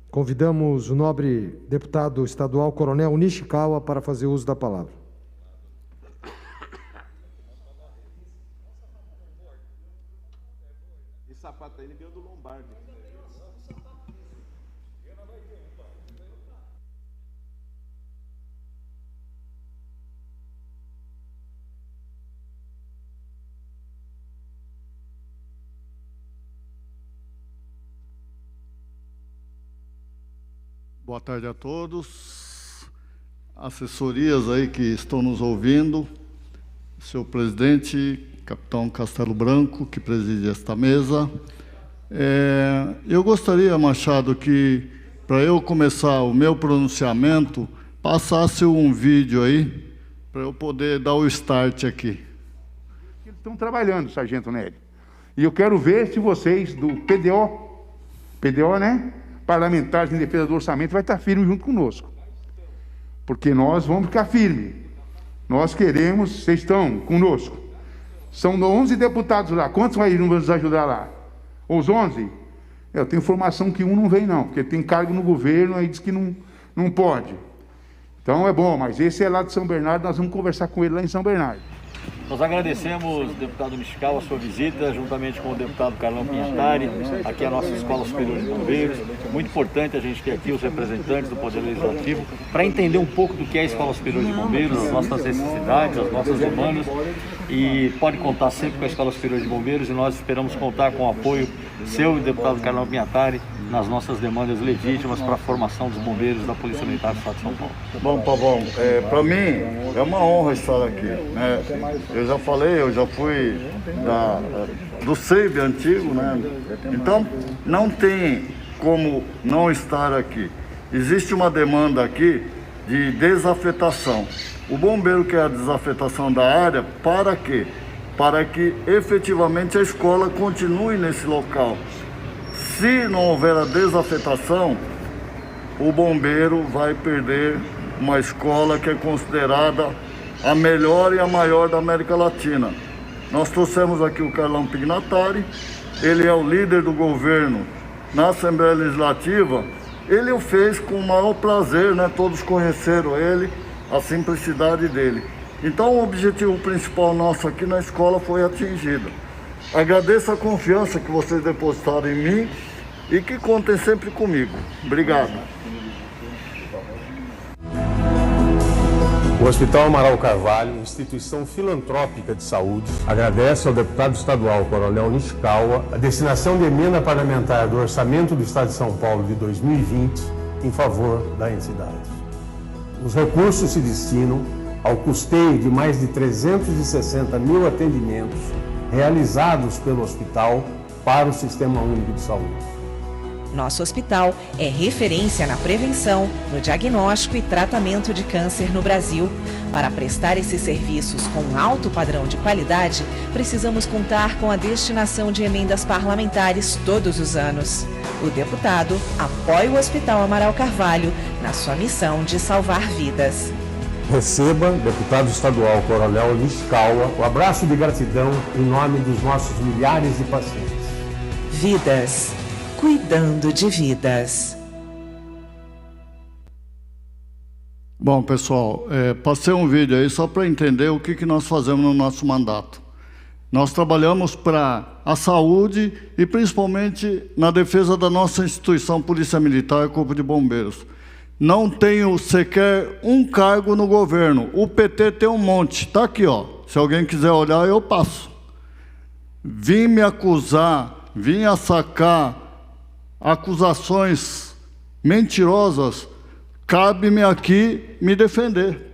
convidamos o nobre deputado estadual Coronel Nishikawa para fazer uso da palavra. Esse sapato aí ele ganhou do Lombardi. Boa tarde a todos, assessorias aí que estão nos ouvindo, senhor presidente, capitão Castelo Branco, que preside esta mesa. Eu gostaria, Machado, que, para eu começar o meu pronunciamento, passasse um vídeo aí, para eu poder dar o start aqui. Eles estão trabalhando, sargento Nery. E eu quero ver se vocês, do PDO, né? Parlamentares em defesa do orçamento, vai estar firme junto conosco. porque nós vamos ficar firmes. Nós queremos, vocês estão conosco. São 11 deputados lá, quantos vai nos ajudar lá? Os 11? Eu tenho informação que um não vem não, porque tem cargo no governo, aí diz que não pode. Então é bom, mas esse é lá de São Bernardo, nós vamos conversar com ele lá em São Bernardo. Nós agradecemos, deputado Niscau, a sua visita, juntamente com o deputado Carlão Pinhatari, aqui à nossa Escola Superior de Bombeiros. Muito importante a gente ter aqui os representantes do Poder Legislativo para entender um pouco do que é a Escola Superior de Bombeiros, as nossas necessidades, as nossas demandas. E pode contar sempre com a Escola Superior de Bombeiros e nós esperamos contar com o apoio seu e do deputado Carlão Pinhatari nas nossas demandas legítimas para a formação dos bombeiros da Polícia Militar do Estado de São Paulo. Bom, Pavão, para mim é uma honra estar aqui, né? Eu já falei, eu já fui do SEIB antigo, né? Então, não tem como não estar aqui. Existe uma demanda aqui de desafetação. O bombeiro quer a desafetação da área para quê? Para que efetivamente a escola continue nesse local. Se não houver a desafetação, o bombeiro vai perder uma escola que é considerada a melhor e a maior da América Latina. Nós trouxemos aqui o Carlão Pinhatari, ele é o líder do governo na Assembleia Legislativa. Ele o fez com o maior prazer, né? Todos conheceram ele, a simplicidade dele. Então o objetivo principal nosso aqui na escola foi atingido. Agradeço a confiança que vocês depositaram em mim e que contem sempre comigo. Obrigado. O Hospital Amaral Carvalho, instituição filantrópica de saúde, agradece ao deputado estadual Coronel Niscau a destinação de emenda parlamentar do orçamento do Estado de São Paulo de 2020 em favor da entidade. Os recursos se destinam ao custeio de mais de 360 mil atendimentos realizados pelo hospital para o Sistema Único de Saúde. Nosso hospital é referência na prevenção, no diagnóstico e tratamento de câncer no Brasil. Para prestar esses serviços com alto padrão de qualidade, precisamos contar com a destinação de emendas parlamentares todos os anos. O deputado apoia o Hospital Amaral Carvalho na sua missão de salvar vidas. Receba, deputado estadual Coronel Niscau, o abraço de gratidão em nome dos nossos milhares de pacientes. Vidas. Cuidando de vidas. Bom, pessoal, passei um vídeo aí só para entender o que nós fazemos no nosso mandato. Nós trabalhamos para a saúde e principalmente na defesa da nossa instituição Polícia Militar e Corpo de Bombeiros. Não tenho sequer um cargo no governo. O PT tem um monte. Está aqui, ó. Se alguém quiser olhar, eu passo. Vim me acusar, vim assacar acusações mentirosas, cabe-me aqui me defender.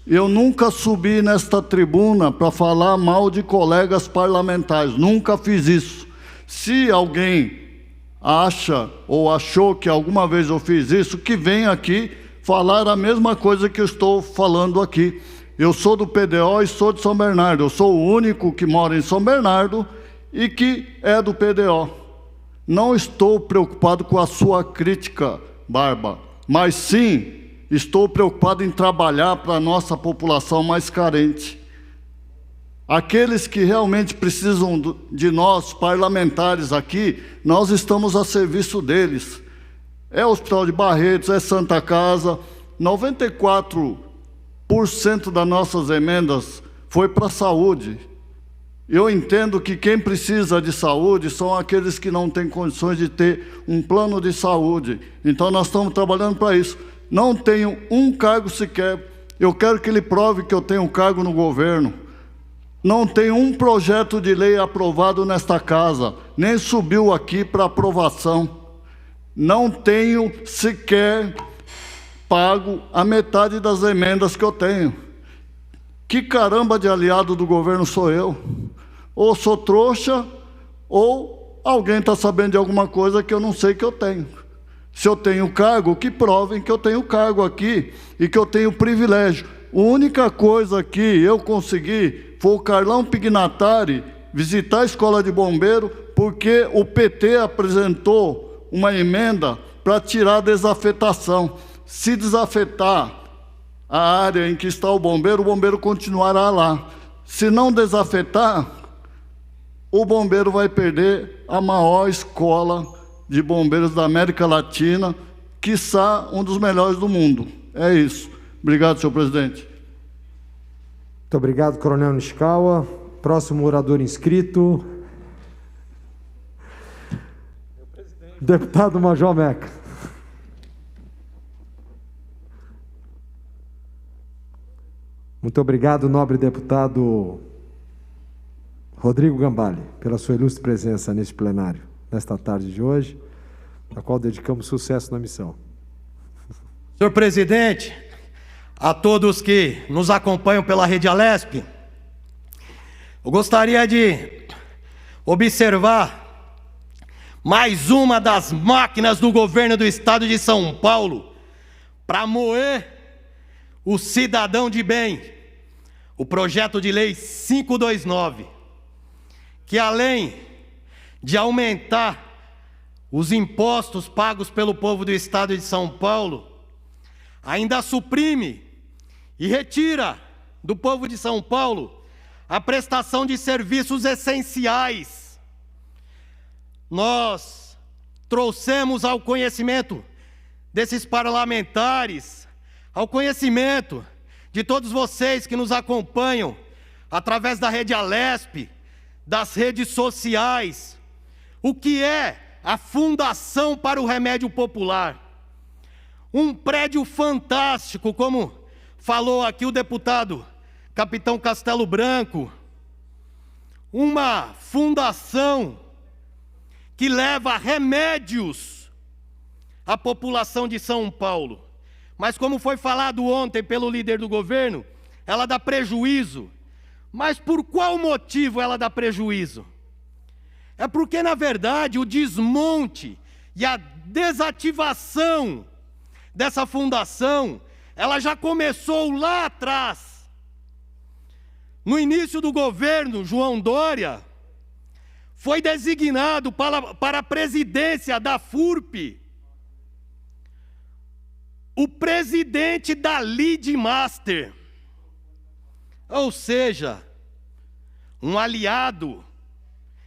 Eu nunca subi nesta tribuna para falar mal de colegas parlamentares, nunca fiz isso. Se alguém acha ou achou que alguma vez eu fiz isso, que venha aqui falar a mesma coisa que eu estou falando aqui. Eu sou do PDO e sou de São Bernardo, eu sou o único que mora em São Bernardo e que é do PDO. Não estou preocupado com a sua crítica, Barba, mas sim estou preocupado em trabalhar para a nossa população mais carente. Aqueles que realmente precisam de nós, parlamentares aqui, nós estamos a serviço deles. É o Hospital de Barretos, é Santa Casa, 94% das nossas emendas foi para a saúde. Eu entendo que quem precisa de saúde são aqueles que não têm condições de ter um plano de saúde. Então nós estamos trabalhando para isso. Não tenho um cargo sequer. Eu quero que ele prove que eu tenho um cargo no governo. Não tenho um projeto de lei aprovado nesta casa, nem subiu aqui para aprovação. Não tenho sequer pago a metade das emendas que eu tenho. Que caramba de aliado do governo sou eu? Ou sou trouxa, ou alguém está sabendo de alguma coisa que eu não sei que eu tenho. Se eu tenho cargo, que provem que eu tenho cargo aqui e que eu tenho privilégio. A única coisa que eu consegui foi o Carlão Pinhatari visitar a escola de bombeiro porque o PT apresentou uma emenda para tirar a desafetação. Se desafetar a área em que está o bombeiro continuará lá. Se não desafetar, o bombeiro vai perder a maior escola de bombeiros da América Latina, quiçá um dos melhores do mundo. É isso. Obrigado, senhor presidente. Muito obrigado, Coronel Nishikawa. Próximo orador inscrito, deputado Major Meca. Muito obrigado, nobre deputado Rodrigo Gambale, pela sua ilustre presença neste plenário, nesta tarde de hoje, a qual dedicamos sucesso na missão. Senhor presidente, a todos que nos acompanham pela Rede Alesp, eu gostaria de observar mais uma das máquinas do governo do estado de São Paulo para moer o cidadão de bem, o projeto de lei 529, que além de aumentar os impostos pagos pelo povo do estado de São Paulo, ainda suprime e retira do povo de São Paulo a prestação de serviços essenciais. Nós trouxemos ao conhecimento desses parlamentares, ao conhecimento de todos vocês que nos acompanham através da Rede Alesp, das redes sociais, o que é a Fundação para o Remédio Popular. Um prédio fantástico, como falou aqui o deputado Capitão Castelo Branco, uma fundação que leva remédios à população de São Paulo. Mas como foi falado ontem pelo líder do governo, ela dá prejuízo. Mas por qual motivo ela dá prejuízo? É porque, na verdade, o desmonte e a desativação dessa fundação, ela já começou lá atrás. No início do governo, João Dória foi designado para a presidência da FURP o presidente da Lead Master, ou seja, um aliado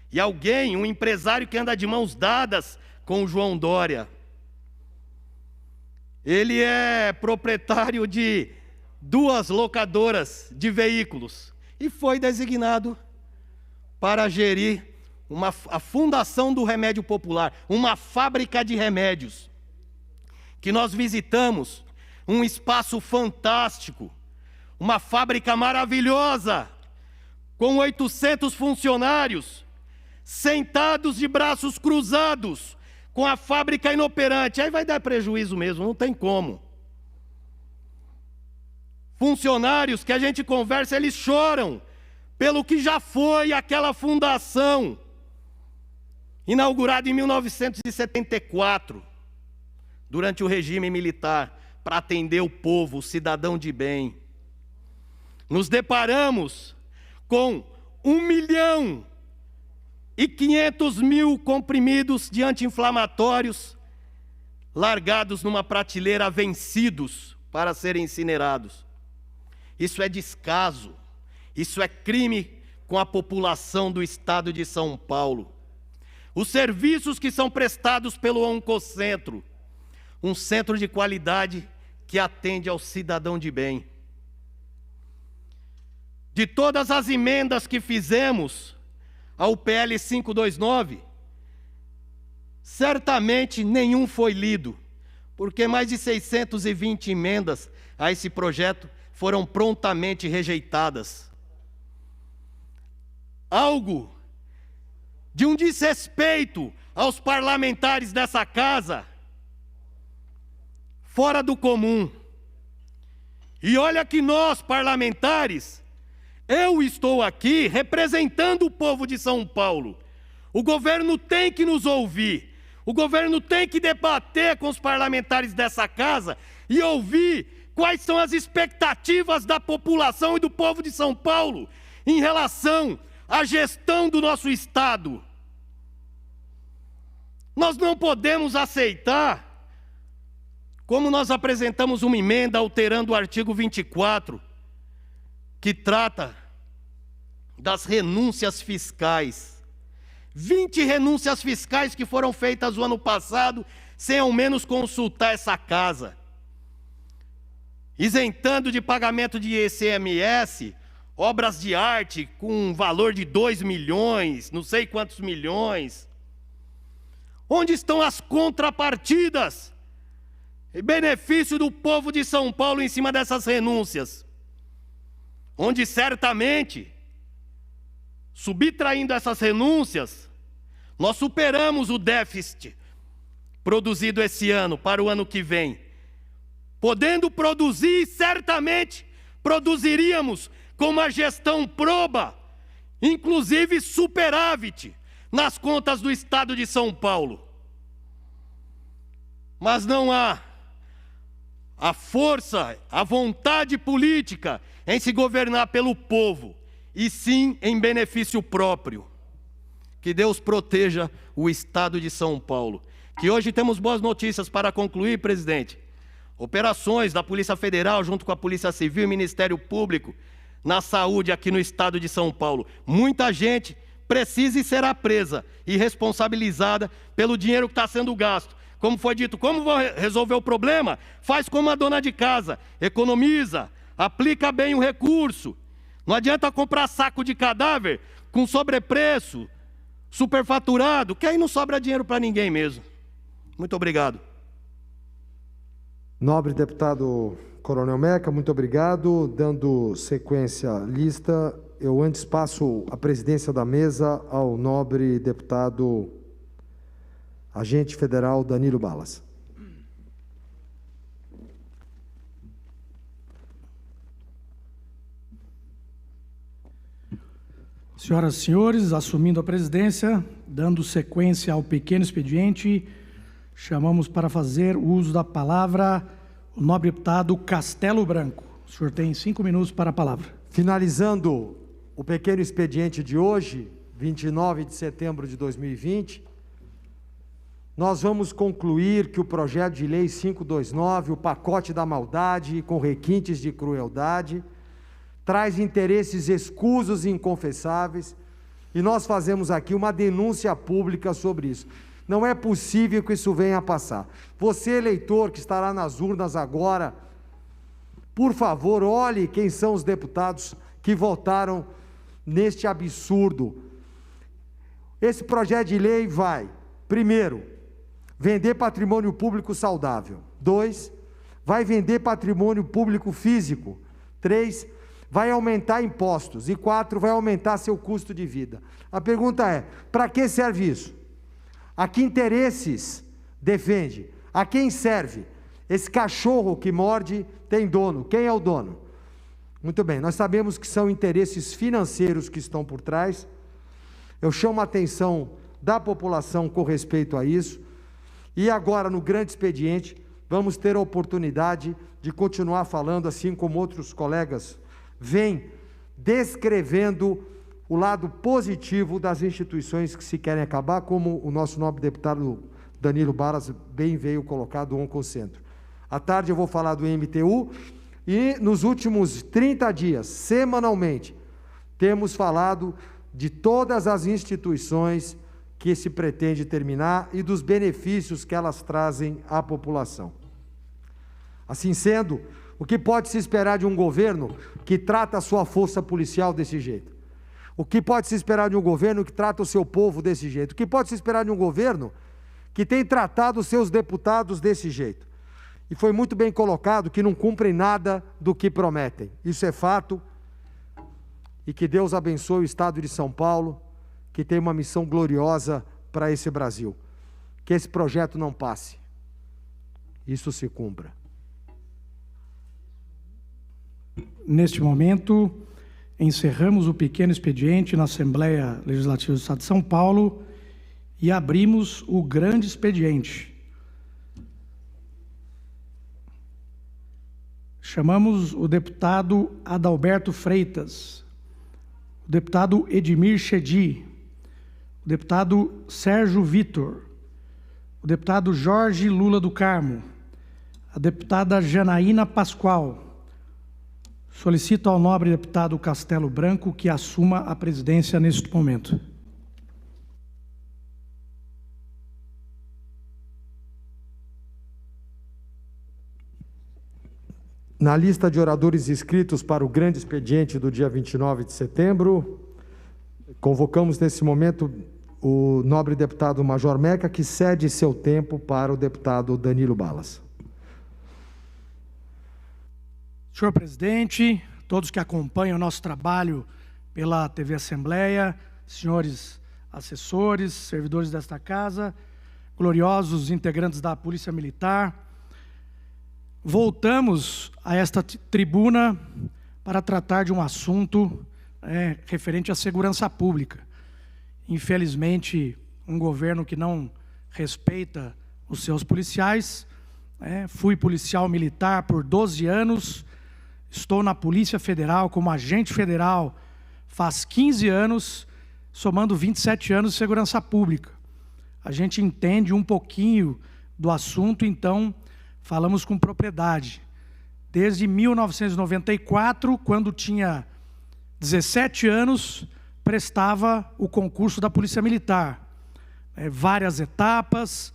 e alguém, um empresário que anda de mãos dadas com o João Dória. Ele é proprietário de 2 locadoras de veículos e foi designado para gerir a Fundação do Remédio Popular, uma fábrica de remédios, que nós visitamos, um espaço fantástico, uma fábrica maravilhosa, com 800 funcionários, sentados de braços cruzados, com a fábrica inoperante. Aí vai dar prejuízo mesmo, não tem como. Funcionários que a gente conversa, eles choram pelo que já foi aquela fundação, inaugurada em 1974, durante o regime militar, para atender o povo, o cidadão de bem. Nos deparamos com 1.500.000 comprimidos de anti-inflamatórios largados numa prateleira, vencidos para serem incinerados. Isso é descaso, isso é crime com a população do estado de São Paulo. Os serviços que são prestados pelo Oncocentro, um centro de qualidade que atende ao cidadão de bem. De todas as emendas que fizemos ao PL 529, certamente nenhum foi lido, porque mais de 620 emendas a esse projeto foram prontamente rejeitadas. Algo de um desrespeito aos parlamentares dessa casa, fora do comum. E olha que nós, parlamentares, eu estou aqui representando o povo de São Paulo. O governo tem que nos ouvir. O governo tem que debater com os parlamentares dessa casa e ouvir quais são as expectativas da população e do povo de São Paulo em relação à gestão do nosso estado. Nós não podemos aceitar como nós apresentamos uma emenda alterando o artigo 24, que trata das renúncias fiscais. 20 renúncias fiscais que foram feitas o ano passado, sem ao menos consultar essa casa. Isentando de pagamento de ICMS, obras de arte com um valor de 2 milhões, não sei quantos milhões. Onde estão as contrapartidas? Em benefício do povo de São Paulo em cima dessas renúncias. Onde certamente, subtraindo essas renúncias, nós superamos o déficit produzido esse ano para o ano que vem. Podendo produzir, certamente produziríamos com uma gestão proba, inclusive superávit, nas contas do Estado de São Paulo. Mas não há a força, a vontade política em se governar pelo povo, e sim em benefício próprio. Que Deus proteja o Estado de São Paulo. Que hoje temos boas notícias para concluir, presidente. Operações da Polícia Federal junto com a Polícia Civil e Ministério Público na saúde aqui no Estado de São Paulo. Muita gente precisa e será presa e responsabilizada pelo dinheiro que está sendo gasto. Como foi dito, como vou resolver o problema? Faz como a dona de casa, economiza, aplica bem o recurso. Não adianta comprar saco de cadáver com sobrepreço, superfaturado, que aí não sobra dinheiro para ninguém mesmo. Muito obrigado. Nobre deputado Coronel Meca, muito obrigado. Dando sequência à lista, eu antes passo a presidência da mesa ao nobre deputado agente federal Danilo Balas. Senhoras e senhores, assumindo a presidência, dando sequência ao pequeno expediente, chamamos para fazer uso da palavra o nobre deputado Castelo Branco. O senhor tem 5 minutos para a palavra. Finalizando o pequeno expediente de hoje, 29 de setembro de 2020, nós vamos concluir que o projeto de lei 529, o pacote da maldade com requintes de crueldade, traz interesses escusos e inconfessáveis, e nós fazemos aqui uma denúncia pública sobre isso. Não é possível que isso venha a passar. Você, eleitor, que estará nas urnas agora, por favor, olhe quem são os deputados que votaram neste absurdo. Esse projeto de lei vai, primeiro, vender patrimônio público saudável. 2, vai vender patrimônio público físico. 3, vai aumentar impostos. E 4, vai aumentar seu custo de vida. A pergunta é, para que serve isso? A que interesses defende? A quem serve? Esse cachorro que morde tem dono. Quem é o dono? Muito bem, nós sabemos que são interesses financeiros que estão por trás. Eu chamo a atenção da população com respeito a isso. E agora, no grande expediente, vamos ter a oportunidade de continuar falando, assim como outros colegas vêm descrevendo o lado positivo das instituições que se querem acabar, como o nosso nobre deputado Danilo Balas bem veio colocar do Oncocentro. À tarde eu vou falar do MTU e nos últimos 30 dias, semanalmente, temos falado de todas as instituições que se pretende terminar e dos benefícios que elas trazem à população. Assim sendo, o que pode se esperar de um governo que trata a sua força policial desse jeito? O que pode se esperar de um governo que trata o seu povo desse jeito? O que pode se esperar de um governo que tem tratado os seus deputados desse jeito? E foi muito bem colocado que não cumprem nada do que prometem. Isso é fato. E que Deus abençoe o Estado de São Paulo, que tem uma missão gloriosa para esse Brasil. Que esse projeto não passe. Isso se cumpra. Neste momento, encerramos o pequeno expediente na Assembleia Legislativa do Estado de São Paulo e abrimos o grande expediente. Chamamos o deputado Adalberto Freitas, o deputado Edmir Chedi, o deputado Sérgio Vitor, o deputado Jorge Lula do Carmo, A deputada Janaína Pascoal solicita ao nobre deputado Castelo Branco que assuma a presidência neste momento. Na lista de oradores inscritos para o grande expediente do dia 29 de setembro, convocamos nesse momento o nobre deputado Major Meca, que cede seu tempo para o deputado Danilo Balas. Senhor presidente, todos que acompanham o nosso trabalho pela TV Assembleia, senhores assessores, servidores desta casa, gloriosos integrantes da Polícia Militar, voltamos a esta tribuna para tratar de um assunto referente à segurança pública. Infelizmente, um governo que não respeita os seus policiais. Fui policial militar por 12 anos, estou na Polícia Federal como agente federal faz 15 anos, somando 27 anos de segurança pública. A gente entende um pouquinho do assunto, então falamos com propriedade. Desde 1994, quando tinha 17 anos, prestava o concurso da Polícia Militar. Várias etapas,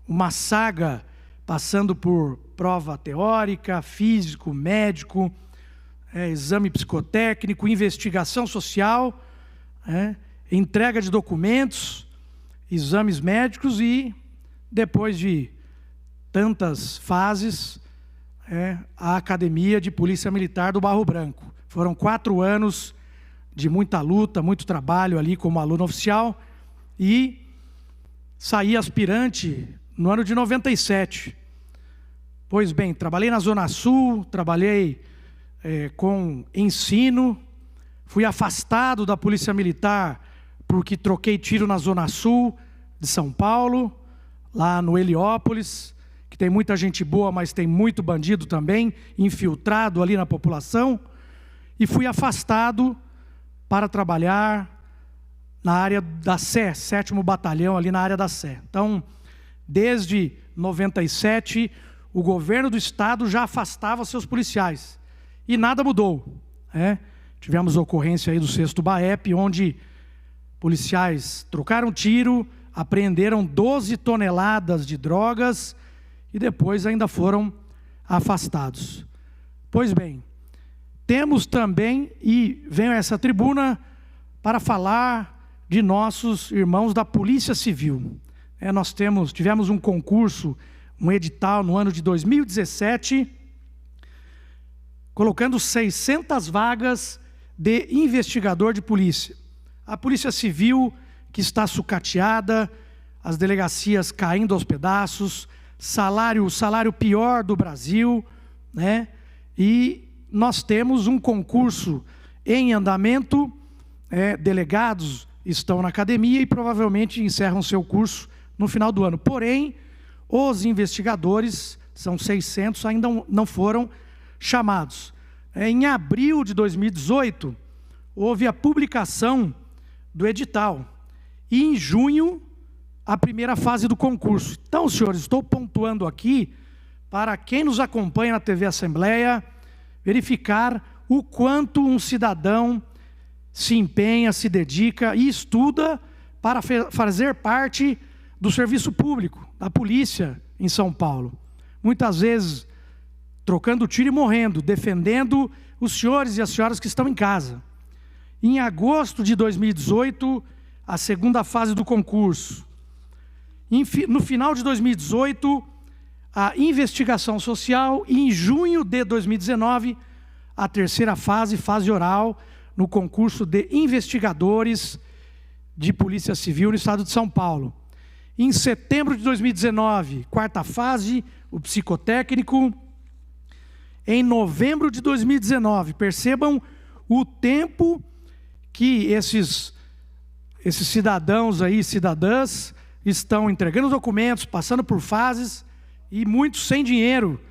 uma saga passando por prova teórica, físico, médico, exame psicotécnico, investigação social, entrega de documentos, exames médicos e, depois de tantas fases, a Academia de Polícia Militar do Barro Branco. Foram 4 anos de muita luta, muito trabalho ali como aluno oficial e saí aspirante no ano de 97. Pois bem, trabalhei na Zona Sul, trabalhei com ensino, fui afastado da Polícia Militar porque troquei tiro na Zona Sul de São Paulo, lá no Heliópolis, que tem muita gente boa, mas tem muito bandido também, infiltrado ali na população, e fui afastado para trabalhar na área da Sé, 7º Batalhão, ali na área da Sé. Então, desde 97, o governo do Estado já afastava seus policiais, e nada mudou. Tivemos a ocorrência aí do 6º BAEP, onde policiais trocaram tiro, apreenderam 12 toneladas de drogas, e depois ainda foram afastados. Pois bem, temos também, e venho a essa tribuna para falar de nossos irmãos da Polícia Civil. Nós tivemos um concurso, um edital no ano de 2017, colocando 600 vagas de investigador de polícia. A Polícia Civil que está sucateada, as delegacias caindo aos pedaços, o salário pior do Brasil, e nós temos um concurso em andamento, delegados estão na academia e provavelmente encerram seu curso no final do ano. Porém, os investigadores, são 600, ainda não foram chamados. Em abril de 2018, houve a publicação do edital, e em junho, a primeira fase do concurso. Então, senhores, estou pontuando aqui para quem nos acompanha na TV Assembleia verificar o quanto um cidadão se empenha, se dedica e estuda para fazer parte do serviço público, da polícia em São Paulo. Muitas vezes trocando tiro e morrendo, defendendo os senhores e as senhoras que estão em casa. Em agosto de 2018, a segunda fase do concurso. No final de 2018, a investigação social, e em junho de 2019, a terceira fase, fase oral, no concurso de investigadores de Polícia Civil no estado de São Paulo. Em setembro de 2019, quarta fase, o psicotécnico. Em novembro de 2019, percebam o tempo que esses cidadãos aí, cidadãs, estão entregando documentos, passando por fases, e muitos sem dinheiro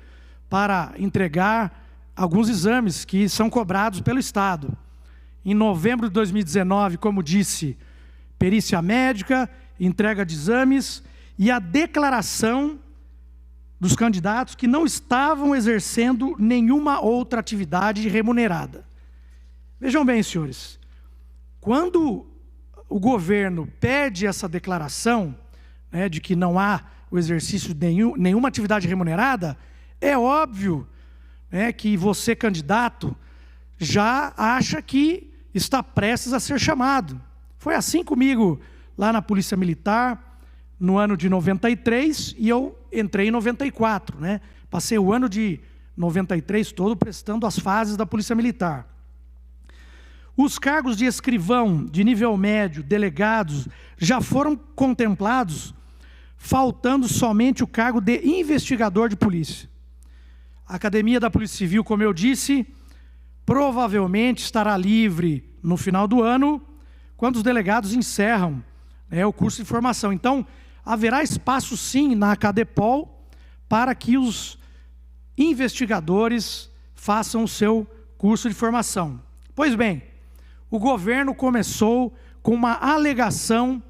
para entregar alguns exames que são cobrados pelo Estado. Em novembro de 2019, como disse, perícia médica, entrega de exames e a declaração dos candidatos que não estavam exercendo nenhuma outra atividade remunerada. Vejam bem, senhores, quando o governo pede essa declaração, né, de que não há o exercício de nenhuma atividade remunerada, é óbvio, né, que você, candidato, já acha que está prestes a ser chamado. Foi assim comigo lá na Polícia Militar, no ano de 93, e eu entrei em 94, né? Passei o ano de 93 todo prestando as fases da Polícia Militar. Os cargos de escrivão, de nível médio, delegados, já foram contemplados, faltando somente o cargo de investigador de polícia. A Academia da Polícia Civil, como eu disse, provavelmente estará livre no final do ano, quando os delegados encerram, né, o curso de formação. Então, haverá espaço sim na Acadepol para que os investigadores façam o seu curso de formação. Pois bem, o governo começou com uma alegação,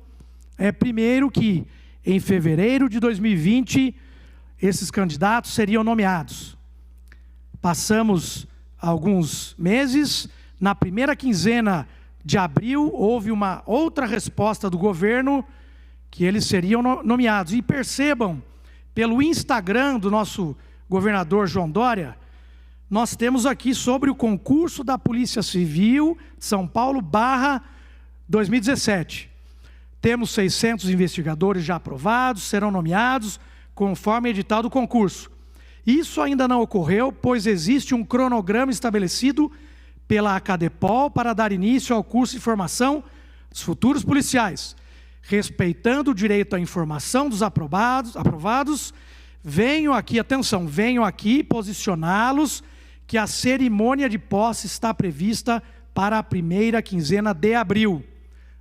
primeiro que em fevereiro de 2020 esses candidatos seriam nomeados. Passamos alguns meses, na primeira quinzena de abril houve uma outra resposta do governo que eles seriam nomeados. E percebam, pelo Instagram do nosso governador João Dória, nós temos aqui sobre o concurso da Polícia Civil de São Paulo /2017. Temos 600 investigadores já aprovados, serão nomeados conforme edital do concurso. Isso ainda não ocorreu, pois existe um cronograma estabelecido pela Acadepol para dar início ao curso de formação dos futuros policiais. Respeitando o direito à informação dos aprovados, venho aqui, atenção, venho aqui posicioná-los que a cerimônia de posse está prevista para a primeira quinzena de abril.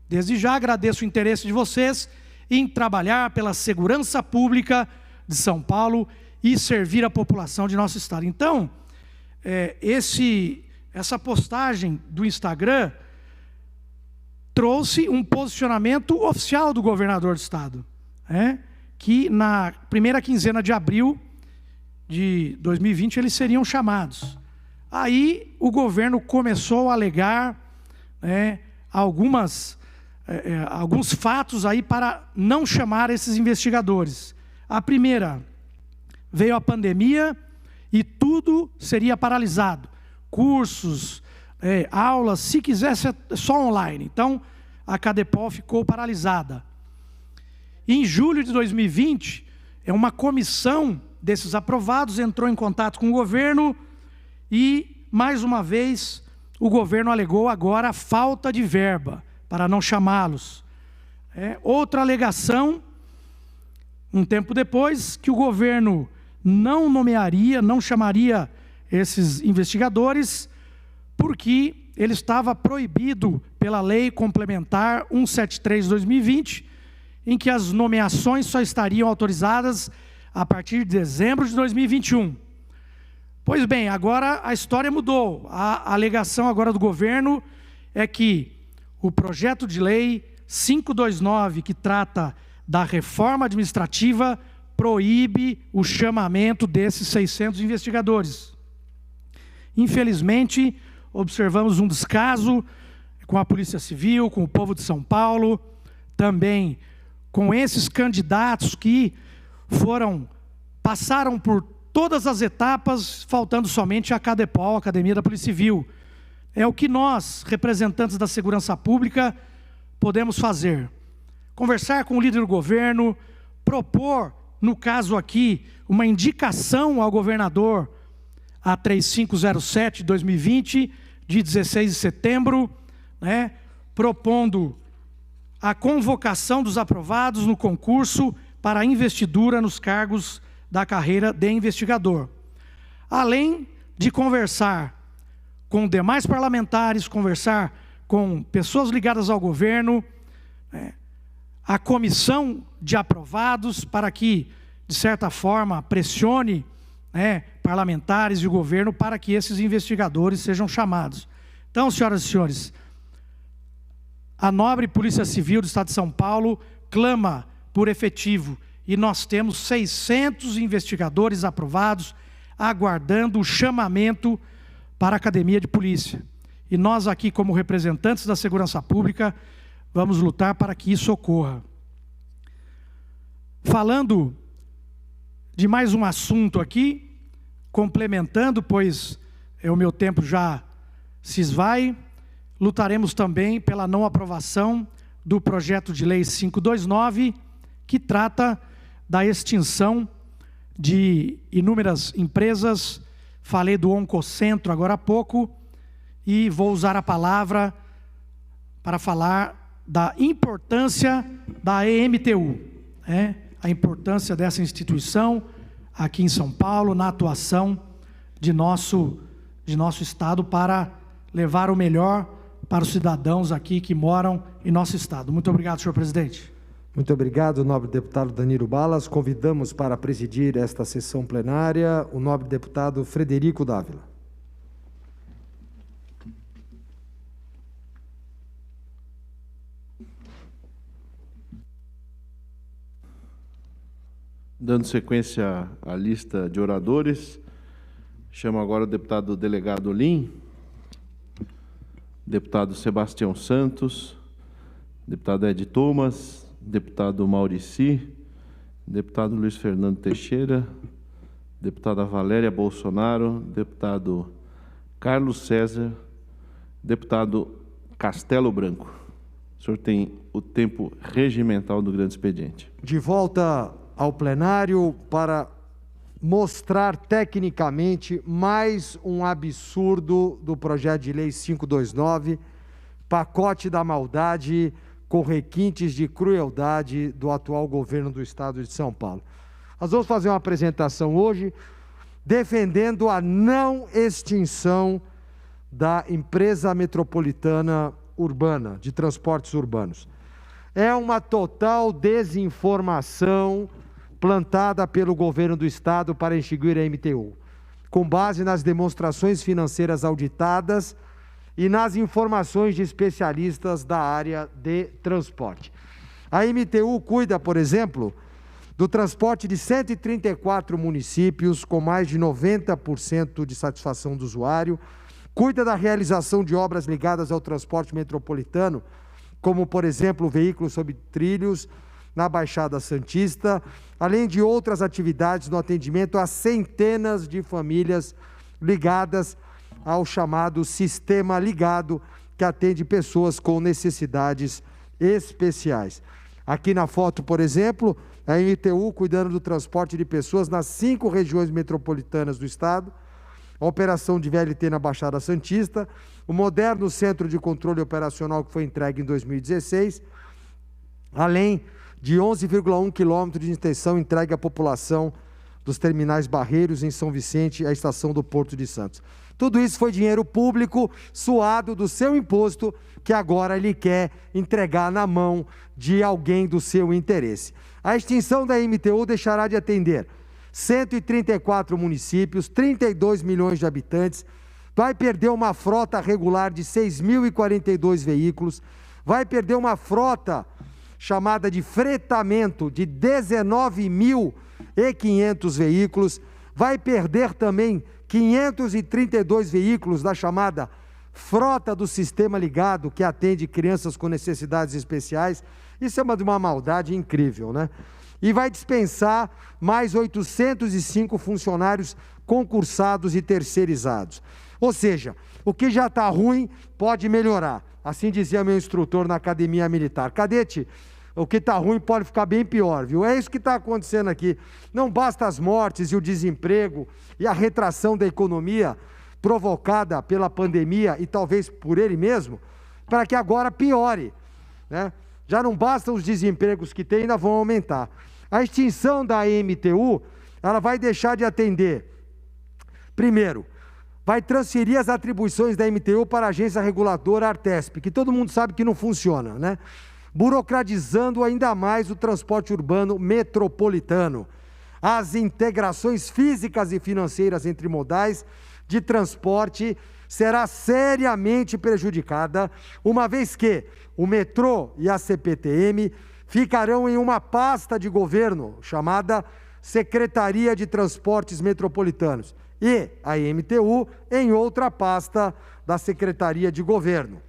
Desde já agradeço o interesse de vocês em trabalhar pela segurança pública de São Paulo e servir a população de nosso estado. Então, essa postagem do Instagram trouxe um posicionamento oficial do governador do estado, que na primeira quinzena de abril de 2020 eles seriam chamados. Aí o governo começou a alegar alguns fatos aí para não chamar esses investigadores. A primeira, veio a pandemia e tudo seria paralisado. Cursos, aulas, se quisesse só online. Então, a Acadepol ficou paralisada. Em julho de 2020, uma comissão desses aprovados entrou em contato com o governo e, mais uma vez, o governo alegou agora a falta de verba para não chamá-los. Outra alegação, um tempo depois, que o governo não nomearia, não chamaria esses investigadores, porque ele estava proibido pela Lei Complementar 173/2020, em que as nomeações só estariam autorizadas a partir de dezembro de 2021. Pois bem, agora a história mudou. A alegação agora do governo é que o projeto de lei 529, que trata da reforma administrativa, proíbe o chamamento desses 600 investigadores. Infelizmente, observamos um descaso com a Polícia Civil, com o povo de São Paulo, também com esses candidatos que passaram por todas as etapas, faltando somente a Acadepol, a Academia da Polícia Civil. É o que nós, representantes da segurança pública, podemos fazer. Conversar com o líder do governo, propor, no caso aqui, uma indicação ao governador, a 3507 de 2020, de 16 de setembro, propondo a convocação dos aprovados no concurso para a investidura nos cargos da carreira de investigador. Além de conversar com demais parlamentares, conversar com pessoas ligadas ao governo, a comissão de aprovados para que, de certa forma, pressione parlamentares e o governo para que esses investigadores sejam chamados. Então, senhoras e senhores, a nobre Polícia Civil do Estado de São Paulo clama por efetivo e nós temos 600 investigadores aprovados, aguardando o chamamento para a Academia de Polícia. E nós aqui, como representantes da segurança pública, vamos lutar para que isso ocorra. Falando de mais um assunto aqui, complementando, pois o meu tempo já se esvai, lutaremos também pela não aprovação do projeto de lei 529, que trata da extinção de inúmeras empresas. Falei do Oncocentro agora há pouco, e vou usar a palavra para falar da importância da EMTU, a importância dessa instituição aqui em São Paulo, na atuação de nosso Estado, para levar o melhor para os cidadãos aqui que moram em nosso Estado. Muito obrigado, senhor presidente. Muito obrigado, nobre deputado Danilo Balas. Convidamos para presidir esta sessão plenária o nobre deputado Frederico Dávila. Dando sequência à lista de oradores, chamo agora o deputado delegado Lim, deputado Sebastião Santos, deputado Ed Thomas, deputado Maurici, deputado Luiz Fernando Teixeira, deputada Valéria Bolsonaro, deputado Carlos César, deputado Castelo Branco. O senhor tem o tempo regimental do grande expediente. De volta ao plenário para mostrar tecnicamente mais um absurdo do projeto de lei 529, pacote da maldade com requintes de crueldade do atual governo do Estado de São Paulo. Nós vamos fazer uma apresentação hoje defendendo a não extinção da empresa metropolitana urbana, de transportes urbanos. É uma total desinformação plantada pelo governo do Estado para extinguir a MTU, com base nas demonstrações financeiras auditadas e nas informações de especialistas da área de transporte. A MTU cuida, por exemplo, do transporte de 134 municípios, com mais de 90% de satisfação do usuário, cuida da realização de obras ligadas ao transporte metropolitano, como, por exemplo, veículos sob trilhos na Baixada Santista, além de outras atividades no atendimento a centenas de famílias ligadas ao chamado Sistema Ligado, que atende pessoas com necessidades especiais. Aqui na foto, por exemplo, a MTU cuidando do transporte de pessoas nas 5 regiões metropolitanas do Estado, a operação de VLT na Baixada Santista, o moderno centro de controle operacional que foi entregue em 2016, além de 11,1 quilômetros de extensão entregue à população dos terminais Barreiros em São Vicente e a estação do Porto de Santos. Tudo isso foi dinheiro público suado do seu imposto, que agora ele quer entregar na mão de alguém do seu interesse. A extinção da MTU deixará de atender 134 municípios, 32 milhões de habitantes, vai perder uma frota regular de 6.042 veículos, vai perder uma frota chamada de fretamento de 19.500 veículos, vai perder também 532 veículos da chamada frota do Sistema Ligado, que atende crianças com necessidades especiais. Isso é uma maldade incrível, né? E vai dispensar mais 805 funcionários concursados e terceirizados. Ou seja, o que já está ruim pode melhorar. Assim dizia meu instrutor na Academia Militar. Cadete, o que está ruim pode ficar bem pior, viu? É isso que está acontecendo aqui. Não basta as mortes e o desemprego e a retração da economia provocada pela pandemia e talvez por ele mesmo, para que agora piore, né? Já não bastam os desempregos que tem, ainda vão aumentar. A extinção da MTU, ela vai deixar de atender. Primeiro, vai transferir as atribuições da MTU para a agência reguladora Artesp, que todo mundo sabe que não funciona, né? Burocratizando ainda mais o transporte urbano metropolitano. As integrações físicas e financeiras entre modais de transporte será seriamente prejudicada, uma vez que o metrô e a CPTM ficarão em uma pasta de governo chamada Secretaria de Transportes Metropolitanos e a IMTU em outra pasta da Secretaria de Governo.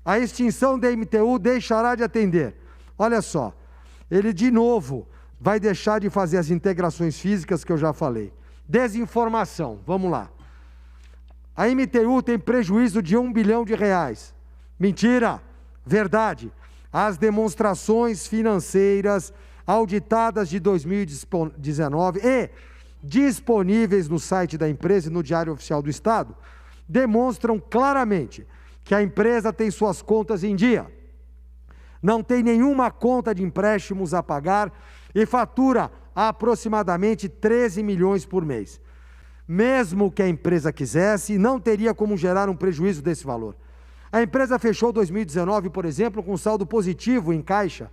A extinção da IMTU deixará de atender. Olha só, ele de novo vai deixar de fazer as integrações físicas que eu já falei. Desinformação, vamos lá. A IMTU tem prejuízo de R$1 bilhão. Mentira, verdade. As demonstrações financeiras auditadas de 2019 e disponíveis no site da empresa e no Diário Oficial do Estado demonstram claramente que a empresa tem suas contas em dia, não tem nenhuma conta de empréstimos a pagar e fatura aproximadamente 13 milhões por mês. Mesmo que a empresa quisesse, não teria como gerar um prejuízo desse valor. A empresa fechou 2019, por exemplo, com saldo positivo em caixa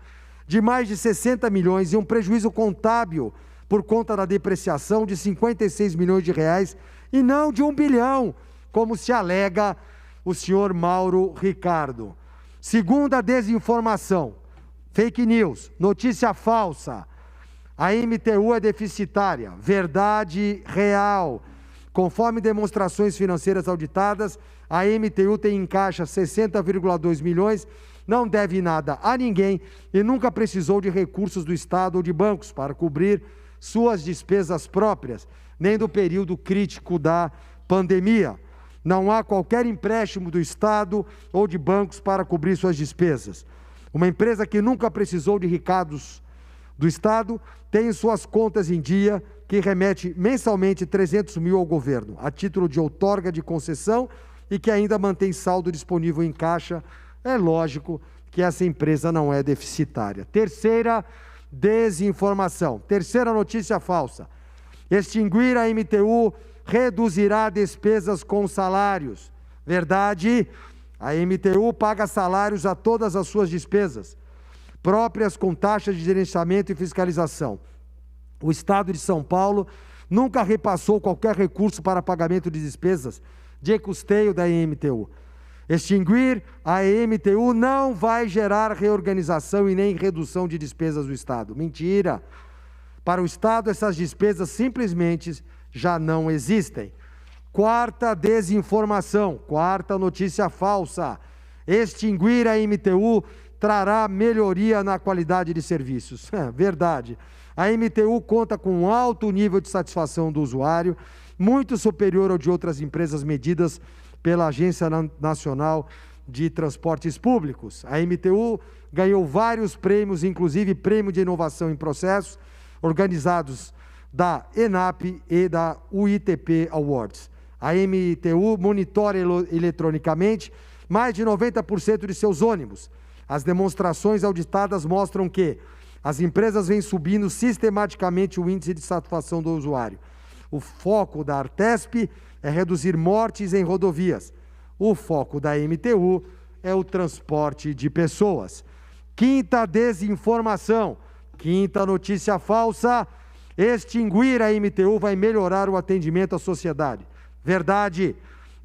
de mais de 60 milhões e um prejuízo contábil por conta da depreciação de 56 milhões de reais e não de 1 bilhão, como se alega o senhor Mauro Ricardo. Segunda desinformação, fake news, notícia falsa. A IMTU é deficitária, verdade real. Conforme demonstrações financeiras auditadas, a IMTU tem em caixa 60,2 milhões, não deve nada a ninguém e nunca precisou de recursos do Estado ou de bancos para cobrir suas despesas próprias, nem do período crítico da pandemia. Não há qualquer empréstimo do Estado ou de bancos para cobrir suas despesas. Uma empresa que nunca precisou de recados do Estado tem suas contas em dia, que remete mensalmente 300 mil ao governo, a título de outorga de concessão e que ainda mantém saldo disponível em caixa. É lógico que essa empresa não é deficitária. Terceira desinformação, terceira notícia falsa. Extinguir a IMTU reduzirá despesas com salários. Verdade, a IMTU paga salários a todas as suas despesas, próprias com taxas de gerenciamento e fiscalização. O Estado de São Paulo nunca repassou qualquer recurso para pagamento de despesas de custeio da IMTU. Extinguir a IMTU não vai gerar reorganização e nem redução de despesas do Estado. Mentira! Para o Estado, essas despesas simplesmente já não existem. Quarta desinformação, quarta notícia falsa. Extinguir a IMTU trará melhoria na qualidade de serviços. Verdade. A IMTU conta com um alto nível de satisfação do usuário, muito superior ao de outras empresas medidas pela Agência Nacional de Transportes Públicos. A IMTU ganhou vários prêmios, inclusive prêmio de inovação em processos, organizados da ENAP e da UITP Awards. A IMTU monitora eletronicamente mais de 90% de seus ônibus. As demonstrações auditadas mostram que as empresas vêm subindo sistematicamente o índice de satisfação do usuário. O foco da Artesp é reduzir mortes em rodovias. O foco da IMTU é o transporte de pessoas. Quinta desinformação, quinta notícia falsa. Extinguir a IMTU vai melhorar o atendimento à sociedade. Verdade,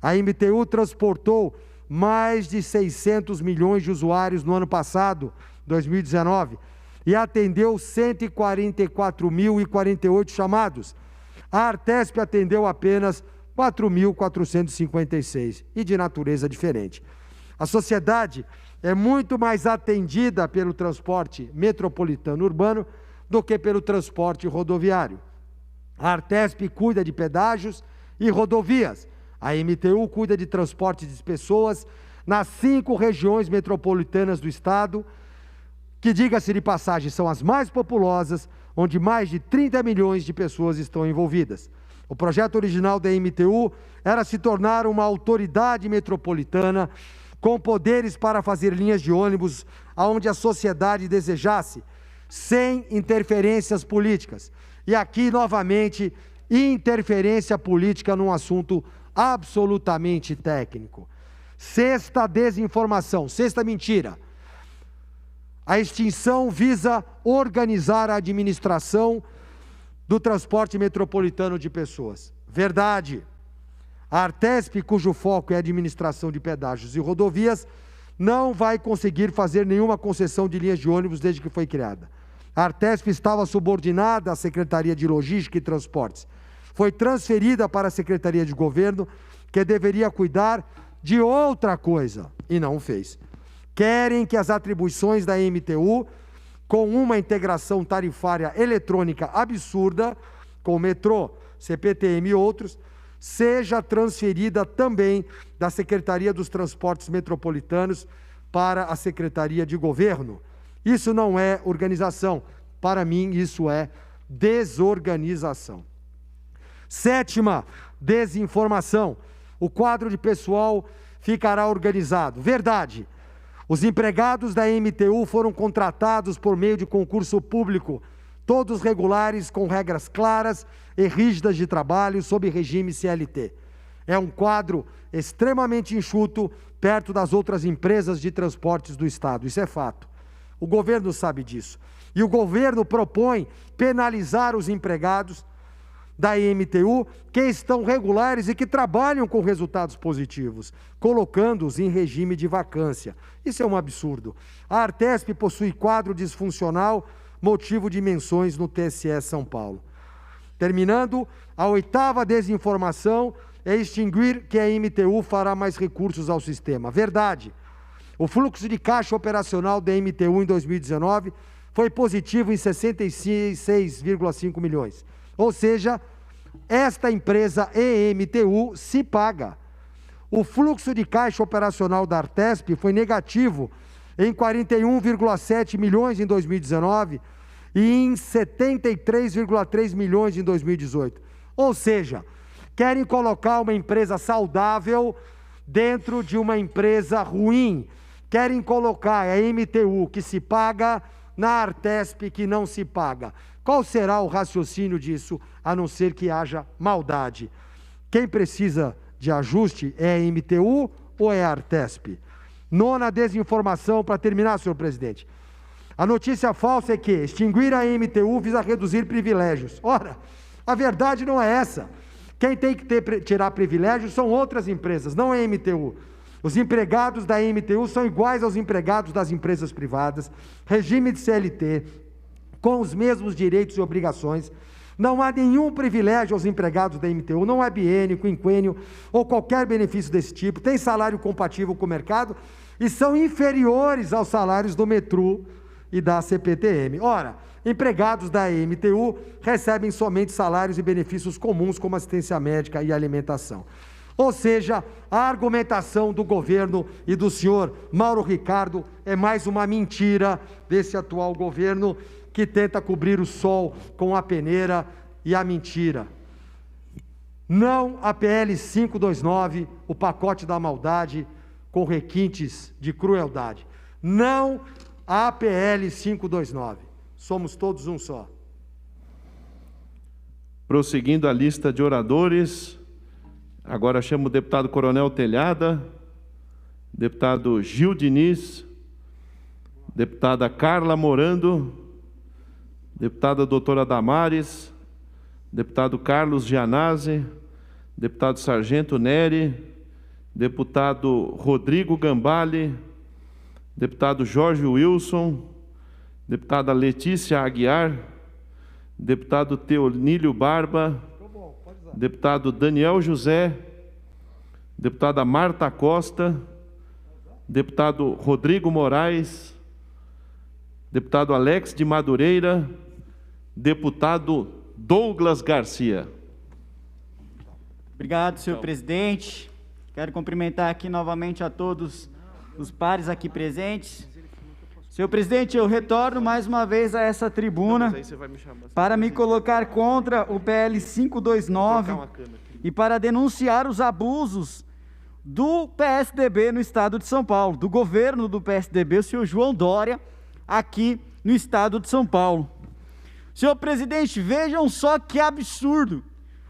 a IMTU transportou mais de 600 milhões de usuários no ano passado, 2019, e atendeu 144.048 chamados. A Artesp atendeu apenas 4.456 e de natureza diferente. A sociedade é muito mais atendida pelo transporte metropolitano urbano do que pelo transporte rodoviário. A Artesp cuida de pedágios e rodovias. A IMTU cuida de transporte de pessoas nas 5 regiões metropolitanas do Estado, que, diga-se de passagem, são as mais populosas, onde mais de 30 milhões de pessoas estão envolvidas. O projeto original da IMTU era se tornar uma autoridade metropolitana com poderes para fazer linhas de ônibus aonde a sociedade desejasse, sem interferências políticas. E aqui, novamente, interferência política num assunto absolutamente técnico. Sexta desinformação, sexta mentira. A extinção visa organizar a administração do transporte metropolitano de pessoas. Verdade. A Artesp, cujo foco é a administração de pedágios e rodovias, não vai conseguir fazer nenhuma concessão de linhas de ônibus desde que foi criada. A Artesp estava subordinada à Secretaria de Logística e Transportes. Foi transferida para a Secretaria de Governo, que deveria cuidar de outra coisa, e não fez. Querem que as atribuições da MTU, com uma integração tarifária eletrônica absurda, com o metrô, CPTM e outros, seja transferida também da Secretaria dos Transportes Metropolitanos para a Secretaria de Governo. Isso não é organização. Para mim, isso é desorganização. Sétima, desinformação. O quadro de pessoal ficará organizado. Verdade. Os empregados da MTU foram contratados por meio de concurso público, todos regulares, com regras claras e rígidas de trabalho, sob regime CLT. É um quadro extremamente enxuto, perto das outras empresas de transportes do Estado. Isso é fato. O governo sabe disso. E o governo propõe penalizar os empregados da MTU que estão regulares e que trabalham com resultados positivos, colocando-os em regime de vacância. Isso é um absurdo. A Artesp possui quadro disfuncional, motivo de menções no TSE São Paulo. Terminando, a oitava desinformação é extinguir que a MTU fará mais recursos ao sistema. Verdade. O fluxo de caixa operacional da MTU em 2019 foi positivo em 66,5 milhões. Ou seja, esta empresa EMTU se paga. O fluxo de caixa operacional da Artesp foi negativo em 41,7 milhões em 2019 e em 73,3 milhões em 2018. Ou seja, querem colocar uma empresa saudável dentro de uma empresa ruim. Querem colocar a MTU, que se paga, na Artesp, que não se paga. Qual será o raciocínio disso, a não ser que haja maldade? Quem precisa de ajuste é a MTU ou é a Artesp? Nona desinformação, para terminar, senhor presidente. A notícia falsa é que extinguir a MTU visa reduzir privilégios. Ora, a verdade não é essa. Quem tem que tirar privilégios são outras empresas, não a MTU. Os empregados da MTU são iguais aos empregados das empresas privadas, regime de CLT, com os mesmos direitos e obrigações. Não há nenhum privilégio aos empregados da MTU, não há biênio, quinquênio ou qualquer benefício desse tipo. Tem salário compatível com o mercado e são inferiores aos salários do metrô e da CPTM. Ora, empregados da MTU recebem somente salários e benefícios comuns, como assistência médica e alimentação. Ou seja, a argumentação do governo e do senhor Mauro Ricardo é mais uma mentira desse atual governo que tenta cobrir o sol com a peneira e a mentira. Não a PL 529, o pacote da maldade com requintes de crueldade. Não a PL 529. Somos todos um só. Prosseguindo a lista de oradores, agora chamo o deputado Coronel Telhada, deputado Gil Diniz, deputada Carla Morando, deputada doutora Damares, deputado Carlos Gianazzi, deputado Sargento Neri, deputado Rodrigo Gambale, deputado Jorge Wilson, deputada Letícia Aguiar, deputado Teonílio Barba, deputado Daniel José, deputada Marta Costa, deputado Rodrigo Moraes, deputado Alex de Madureira, deputado Douglas Garcia. Obrigado, senhor presidente. Quero cumprimentar aqui novamente a todos os pares aqui presentes. Senhor presidente, eu retorno mais uma vez a essa tribuna para me colocar contra o PL 529 e para denunciar os abusos do PSDB no estado de São Paulo, do governo do PSDB, o senhor João Dória, aqui no estado de São Paulo. Senhor presidente, vejam só que absurdo.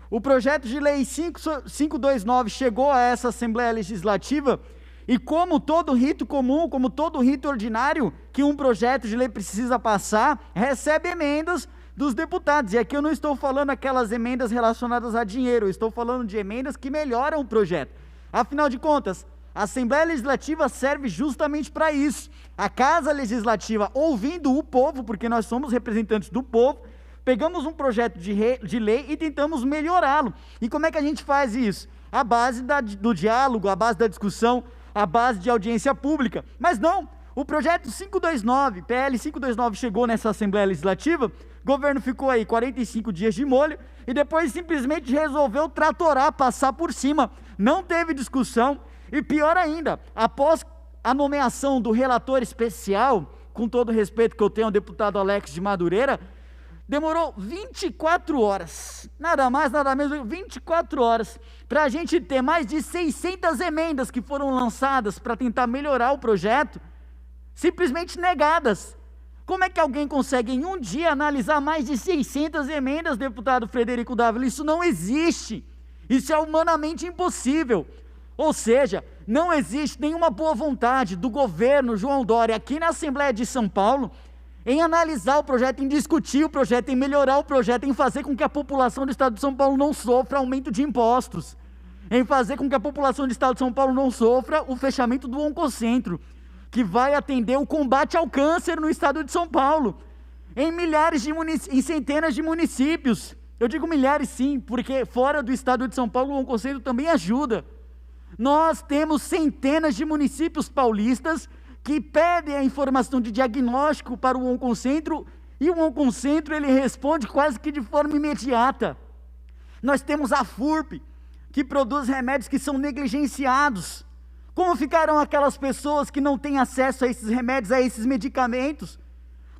O projeto de lei 529 chegou a essa Assembleia Legislativa e, como todo rito comum, como todo rito ordinário que um projeto de lei precisa passar, recebe emendas dos deputados. E aqui eu não estou falando aquelas emendas relacionadas a dinheiro, eu estou falando de emendas que melhoram o projeto. Afinal de contas, A Assembleia Legislativa serve justamente para isso. A Casa Legislativa, ouvindo o povo, porque nós somos representantes do povo, pegamos um projeto de lei e tentamos melhorá-lo. E como é que a gente faz isso? À base do diálogo, à base da discussão, à base de audiência pública. Mas não, o projeto 529, PL 529 chegou nessa Assembleia Legislativa, o governo ficou aí 45 dias de molho e depois simplesmente resolveu tratorar, passar por cima. Não teve discussão. E pior ainda, após a nomeação do relator especial, com todo o respeito que eu tenho ao deputado Alex de Madureira, demorou 24 horas, nada mais, nada menos, 24 horas, para a gente ter mais de 600 emendas que foram lançadas para tentar melhorar o projeto, simplesmente negadas. Como é que alguém consegue em um dia analisar mais de 600 emendas, deputado Frederico Dávila? Isso não existe, isso é humanamente impossível. Ou seja, não existe nenhuma boa vontade do governo João Dória aqui na Assembleia de São Paulo em analisar o projeto, em discutir o projeto, em melhorar o projeto, em fazer com que a população do Estado de São Paulo não sofra aumento de impostos, em fazer com que a população do Estado de São Paulo não sofra o fechamento do Oncocentro, que vai atender o combate ao câncer no Estado de São Paulo, em centenas de municípios. Eu digo milhares sim, porque fora do Estado de São Paulo o Oncocentro também ajuda. Nós temos centenas de municípios paulistas que pedem a informação de diagnóstico para o Oncocentro e o Oncocentro ele responde quase que de forma imediata. Nós temos a FURP, que produz remédios que são negligenciados. Como ficarão aquelas pessoas que não têm acesso a esses remédios, a esses medicamentos?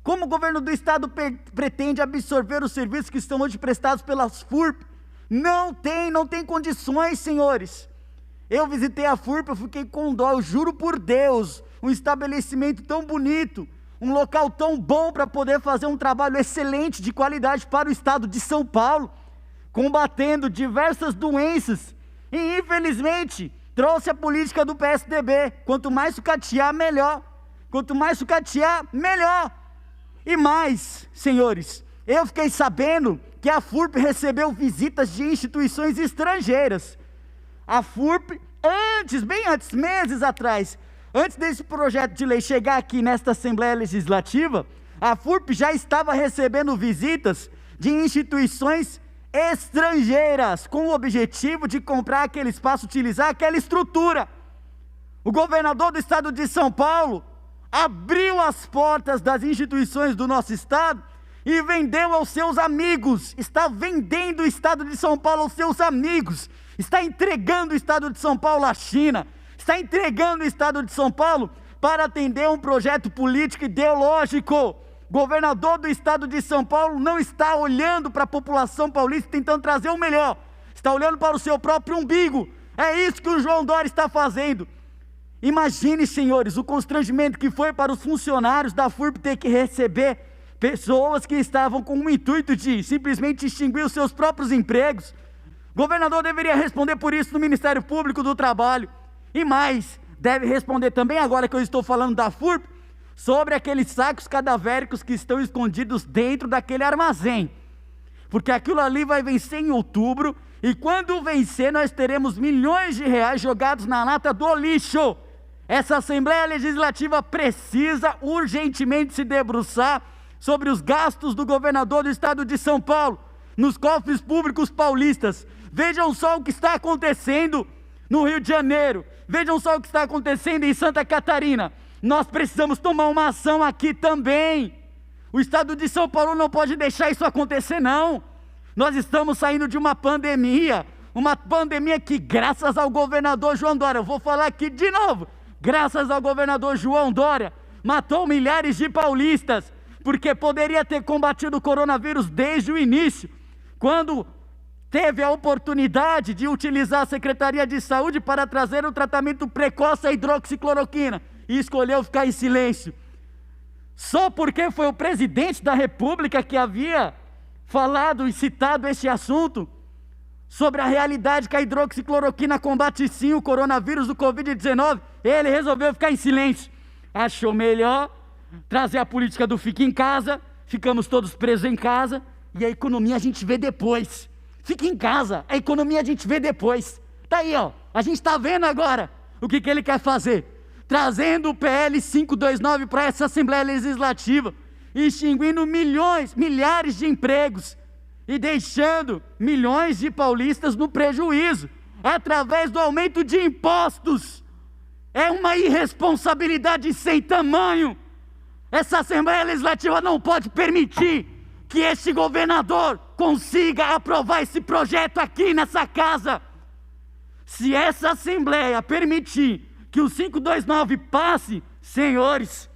Como o governo do estado pretende absorver os serviços que estão hoje prestados pelas FURP? Não tem condições, senhores. Eu visitei a FURP, eu fiquei com dó, eu juro por Deus, um estabelecimento tão bonito, um local tão bom para poder fazer um trabalho excelente, de qualidade para o estado de São Paulo, combatendo diversas doenças, e infelizmente trouxe a política do PSDB, quanto mais sucatear, melhor, quanto mais sucatear, melhor. E mais, senhores, eu fiquei sabendo que a FURP recebeu visitas de instituições estrangeiras. A FURP, bem antes, meses atrás, antes desse projeto de lei chegar aqui nesta Assembleia Legislativa, a FURP já estava recebendo visitas de instituições estrangeiras, com o objetivo de comprar aquele espaço, utilizar aquela estrutura. O governador do estado de São Paulo abriu as portas das instituições do nosso estado e vendeu aos seus amigos, está vendendo o estado de São Paulo aos seus amigos, está entregando o estado de São Paulo à China, está entregando o estado de São Paulo para atender um projeto político ideológico. O governador do estado de São Paulo não está olhando para a população paulista tentando trazer o melhor, está olhando para o seu próprio umbigo. É isso que o João Dória está fazendo. Imagine, senhores, o constrangimento que foi para os funcionários da FURP ter que receber pessoas que estavam com o intuito de simplesmente extinguir os seus próprios empregos. O governador deveria responder por isso no Ministério Público do Trabalho. E mais, deve responder também, agora que eu estou falando da FURP, sobre aqueles sacos cadavéricos que estão escondidos dentro daquele armazém. Porque aquilo ali vai vencer em outubro, e quando vencer nós teremos milhões de reais jogados na lata do lixo. Essa Assembleia Legislativa precisa urgentemente se debruçar sobre os gastos do governador do estado de São Paulo, nos cofres públicos paulistas. Vejam só o que está acontecendo no Rio de Janeiro, vejam só o que está acontecendo em Santa Catarina. Nós precisamos tomar uma ação aqui também. O estado de São Paulo não pode deixar isso acontecer, não. Nós estamos saindo de uma pandemia que, graças ao governador João Dória, eu vou falar aqui de novo, graças ao governador João Dória, matou milhares de paulistas, porque poderia ter combatido o coronavírus desde o início, quando teve a oportunidade de utilizar a Secretaria de Saúde para trazer o tratamento precoce à hidroxicloroquina, e escolheu ficar em silêncio. Só porque foi o presidente da República que havia falado e citado este assunto, sobre a realidade que a hidroxicloroquina combate sim o coronavírus do Covid-19, ele resolveu ficar em silêncio. Achou melhor trazer a política do fique em casa, ficamos todos presos em casa, e a economia a gente vê depois. Fique em casa, a economia a gente vê depois. Está aí, ó, a gente está vendo agora. o que ele quer fazer? Trazendo o PL 529 para essa Assembleia Legislativa, extinguindo milhares de empregos e deixando milhões de paulistas no prejuízo, através do aumento de impostos. É uma irresponsabilidade sem tamanho. Essa Assembleia Legislativa não pode permitir que este governador consiga aprovar esse projeto aqui nessa casa. Se essa Assembleia permitir que o 529 passe, senhores,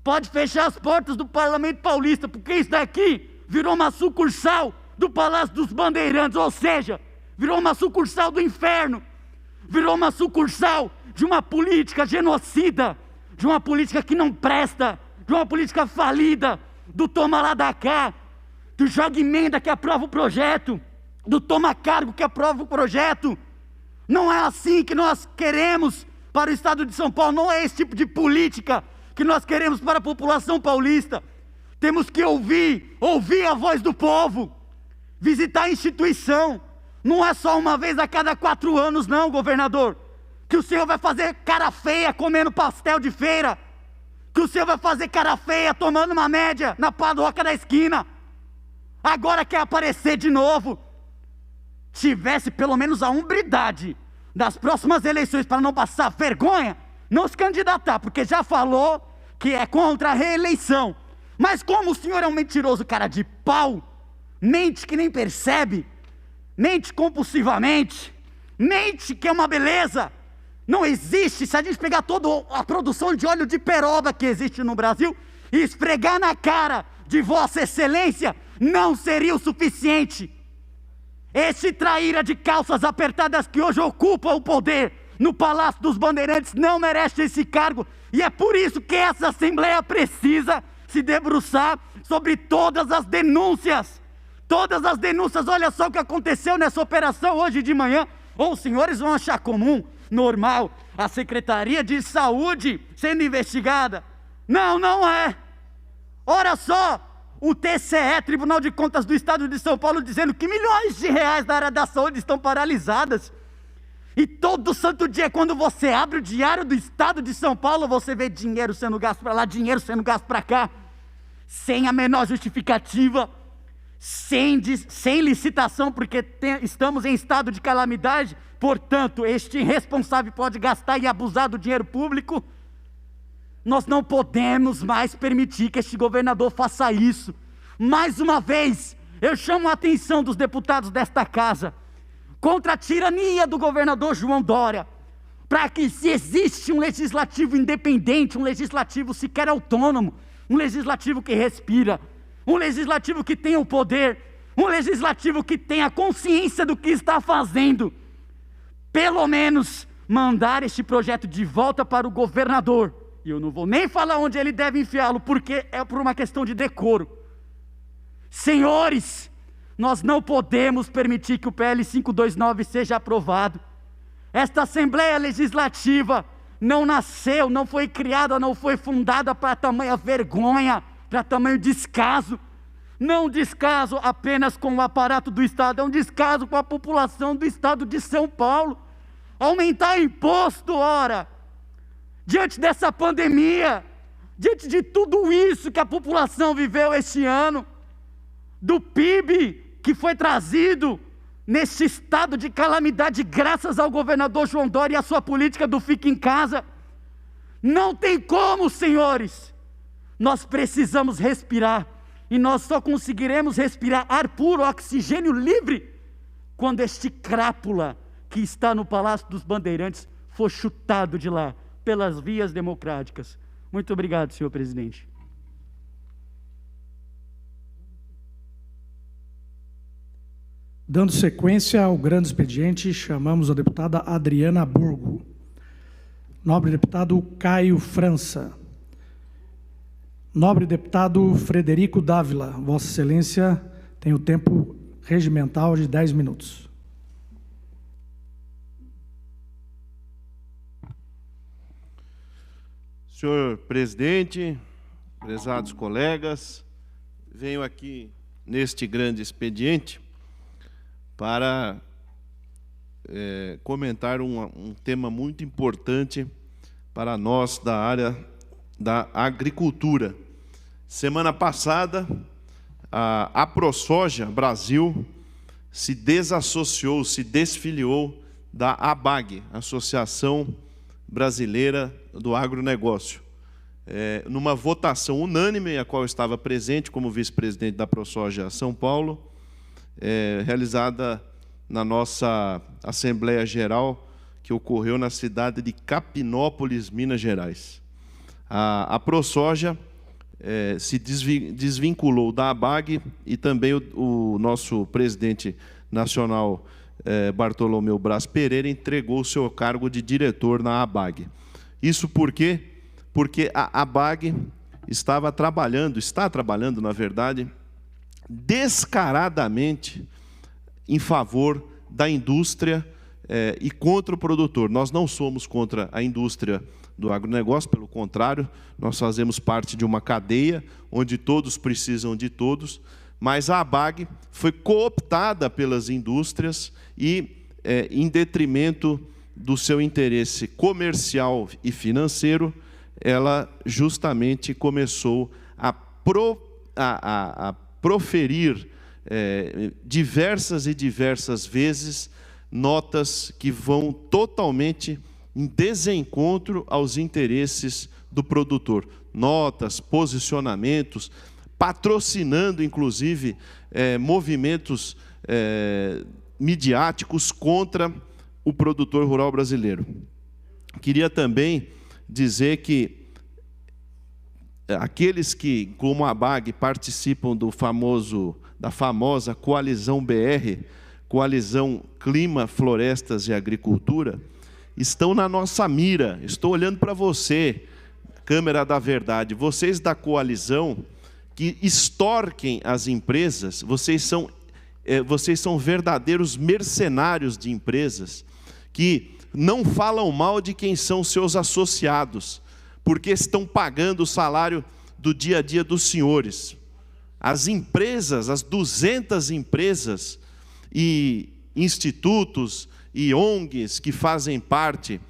pode fechar as portas do Parlamento Paulista, porque isso daqui virou uma sucursal do Palácio dos Bandeirantes, ou seja, virou uma sucursal do inferno, virou uma sucursal de uma política genocida, de uma política que não presta, de uma política falida, do toma lá da cá, do joga emenda que aprova o projeto, do toma cargo que aprova o projeto. Não é assim que nós queremos para o Estado de São Paulo, não é esse tipo de política que nós queremos para a população paulista. Temos que ouvir a voz do povo, visitar a instituição. Não é só uma vez a cada 4 anos não, governador, que o senhor vai fazer cara feia comendo pastel de feira, que o senhor vai fazer cara feia tomando uma média na padoca da esquina. Agora quer aparecer de novo. Tivesse pelo menos a hombridade das próximas eleições para não passar vergonha, não se candidatar, porque já falou que é contra a reeleição. Mas como o senhor é um mentiroso cara de pau, mente que nem percebe, mente compulsivamente, mente que é uma beleza, não existe. Se a gente pegar toda a produção de óleo de peroba que existe no Brasil e esfregar na cara de Vossa Excelência, não seria o suficiente. Esse traíra de calças apertadas que hoje ocupa o poder no Palácio dos Bandeirantes não merece esse cargo, e é por isso que essa Assembleia precisa se debruçar sobre todas as denúncias. Todas as denúncias. Olha só o que aconteceu nessa operação hoje de manhã. Ou os senhores vão achar comum, normal, a Secretaria de Saúde sendo investigada? Não, não é. Olha só, o TCE, Tribunal de Contas do Estado de São Paulo, dizendo que milhões de reais da área da saúde estão paralisadas. E todo santo dia, quando você abre o Diário do Estado de São Paulo, você vê dinheiro sendo gasto para lá, dinheiro sendo gasto para cá, sem a menor justificativa, sem licitação, porque estamos em estado de calamidade. Portanto, este irresponsável pode gastar e abusar do dinheiro público. Nós não podemos mais permitir que este governador faça isso. Mais uma vez, eu chamo a atenção dos deputados desta casa contra a tirania do governador João Dória, para que, se existe um legislativo independente, um legislativo sequer autônomo, um legislativo que respira, um legislativo que tenha o poder, um legislativo que tenha consciência do que está fazendo, pelo menos mandar este projeto de volta para o governador. E eu não vou nem falar onde ele deve enfiá-lo, porque é por uma questão de decoro. Senhores, nós não podemos permitir que o PL 529 seja aprovado. Esta Assembleia Legislativa não nasceu, não foi criada, não foi fundada para tamanha vergonha, para tamanho descaso. Não descaso apenas com o aparato do Estado, é um descaso com a população do Estado de São Paulo. Aumentar imposto, ora, diante dessa pandemia, diante de tudo isso que a população viveu este ano, do PIB que foi trazido nesse estado de calamidade graças ao governador João Dória e a sua política do fique em casa, não tem como, senhores. Nós precisamos respirar, e nós só conseguiremos respirar ar puro, oxigênio livre, quando este crápula que está no Palácio dos Bandeirantes for chutado de lá, pelas vias democráticas. Muito obrigado, senhor presidente. Dando sequência ao grande expediente, chamamos a deputada Adriana Burgo. Nobre deputado Caio França. Nobre deputado Frederico Dávila, Vossa Excelência tem o tempo regimental de 10 minutos. Senhor presidente, prezados colegas, venho aqui neste grande expediente para comentar um tema muito importante para nós da área da agricultura. Semana passada, a ProSoja Brasil se desassociou, se desfiliou da ABAG, Associação Brasileira do Agronegócio. Numa votação unânime, a qual eu estava presente como vice-presidente da ProSoja São Paulo, realizada na nossa Assembleia Geral, que ocorreu na cidade de Capinópolis, Minas Gerais. A ProSoja se desvinculou da ABAG e também o nosso presidente nacional, Bartolomeu Braz Pereira, entregou o seu cargo de diretor na ABAG. Isso por quê? Porque a ABAG está trabalhando, na verdade, descaradamente em favor da indústria e contra o produtor. Nós não somos contra a indústria do agronegócio, pelo contrário, nós fazemos parte de uma cadeia onde todos precisam de todos, mas a ABAG foi cooptada pelas indústrias e, em detrimento do seu interesse comercial e financeiro, ela justamente começou a proferir diversas vezes notas que vão totalmente em desencontro aos interesses do produtor. Notas, posicionamentos, patrocinando, inclusive, movimentos midiáticos contra o produtor rural brasileiro. Queria também dizer que aqueles que, como a ABAG, participam da famosa Coalizão BR, Coalizão Clima, Florestas e Agricultura, estão na nossa mira. Estou olhando para você, câmera da verdade, vocês da coalizão que extorquem as empresas, vocês são verdadeiros mercenários de empresas que não falam mal de quem são seus associados, porque estão pagando o salário do dia a dia dos senhores. As empresas, as 200 empresas e institutos e ONGs que fazem parte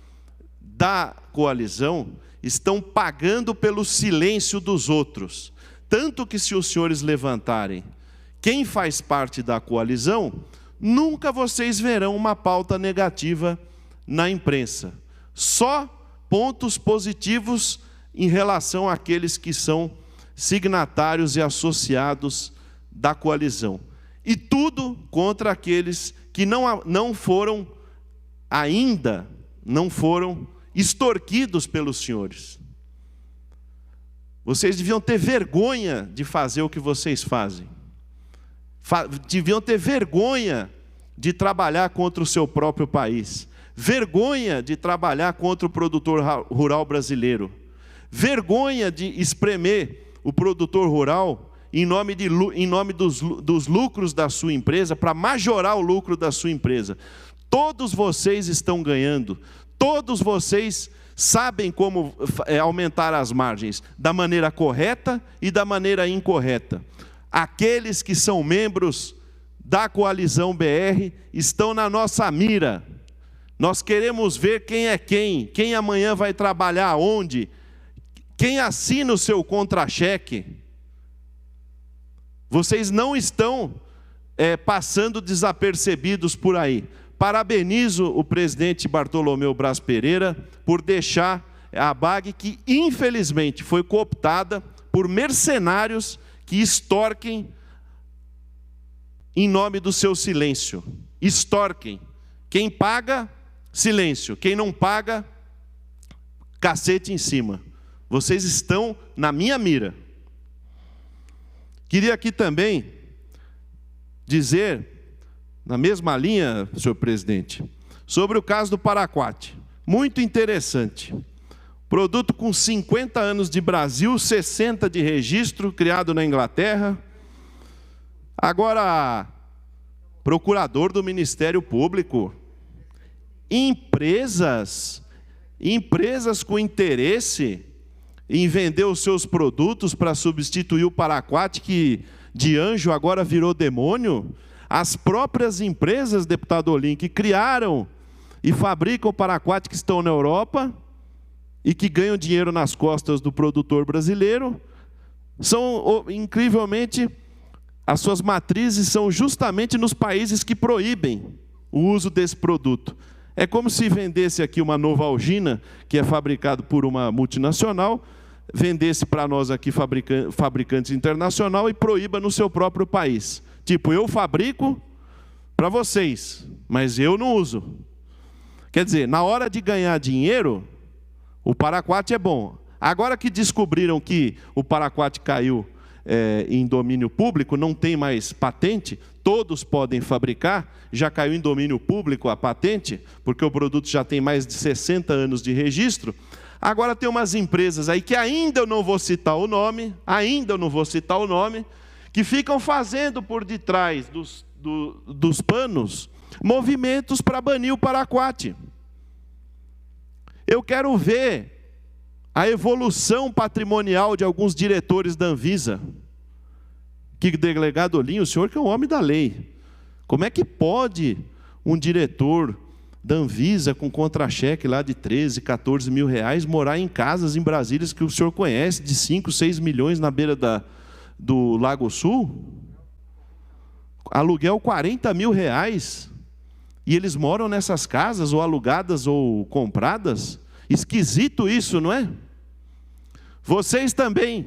da coalizão estão pagando pelo silêncio dos outros. Tanto que, se os senhores levantarem quem faz parte da coalizão, nunca vocês verão uma pauta negativa na imprensa. Só pontos positivos em relação àqueles que são signatários e associados da coalizão. E tudo contra aqueles que não foram extorquidos pelos senhores. Vocês deviam ter vergonha de fazer o que vocês fazem. Deviam ter vergonha de trabalhar contra o seu próprio país. Vergonha de trabalhar contra o produtor rural brasileiro. Vergonha de espremer o produtor rural em nome dos lucros da sua empresa, para majorar o lucro da sua empresa. Todos vocês estão ganhando, todos vocês sabem como aumentar as margens, da maneira correta e da maneira incorreta. Aqueles que são membros da Coalizão BR estão na nossa mira. Nós queremos ver quem é quem amanhã vai trabalhar onde, quem assina o seu contra-cheque. Vocês não estão passando desapercebidos por aí. Parabenizo o presidente Bartolomeu Braz Pereira por deixar a ABAG, que infelizmente foi cooptada por mercenários que extorquem em nome do seu silêncio. Extorquem. Quem paga, silêncio. Quem não paga, cacete em cima. Vocês estão na minha mira. Queria aqui também dizer, na mesma linha, senhor presidente, sobre o caso do Paraquat. Muito interessante. Produto com 50 anos de Brasil, 60 de registro, criado na Inglaterra. Agora, procurador do Ministério Público. Empresas com interesse em vender os seus produtos para substituir o Paraquat, que de anjo agora virou demônio. As próprias empresas, deputado Olim, que criaram e fabricam o paraquat que estão na Europa e que ganham dinheiro nas costas do produtor brasileiro, são, incrivelmente, as suas matrizes são justamente nos países que proíbem o uso desse produto. É como se vendesse aqui uma Novalgina, que é fabricado por uma multinacional, vendesse para nós aqui fabricantes internacional e proíba no seu próprio país. Tipo, eu fabrico para vocês, mas eu não uso. Quer dizer, na hora de ganhar dinheiro, o paraquat é bom. Agora que descobriram que o paraquat caiu em domínio público, não tem mais patente, todos podem fabricar, já caiu em domínio público a patente, porque o produto já tem mais de 60 anos de registro. Agora tem umas empresas aí que ainda eu não vou citar o nome, que ficam fazendo por detrás dos panos movimentos para banir o paraquat. Eu quero ver a evolução patrimonial de alguns diretores da Anvisa. Que delegado Olim, o senhor que é um homem da lei. Como é que pode um diretor da Anvisa com contra-cheque lá de 13, 14 mil reais morar em casas em Brasília que o senhor conhece, de 5, 6 milhões na beira do Lago Sul? Aluguel 40 mil reais. E eles moram nessas casas, ou alugadas ou compradas? Esquisito isso, não é? Vocês também.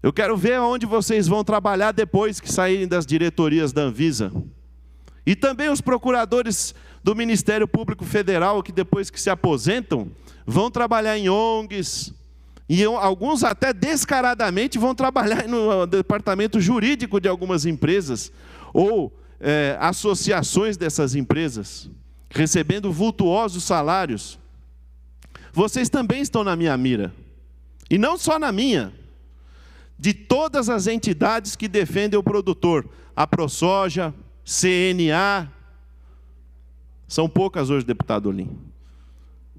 Eu quero ver onde vocês vão trabalhar depois que saírem das diretorias da Anvisa. E também os procuradores do Ministério Público Federal, que depois que se aposentam, vão trabalhar em ONGs, e alguns até descaradamente vão trabalhar no departamento jurídico de algumas empresas, ou associações dessas empresas, recebendo vultuosos salários. Vocês também estão na minha mira. E não só na minha, de todas as entidades que defendem o produtor. A ProSoja, CNA, são poucas hoje, deputado Olim,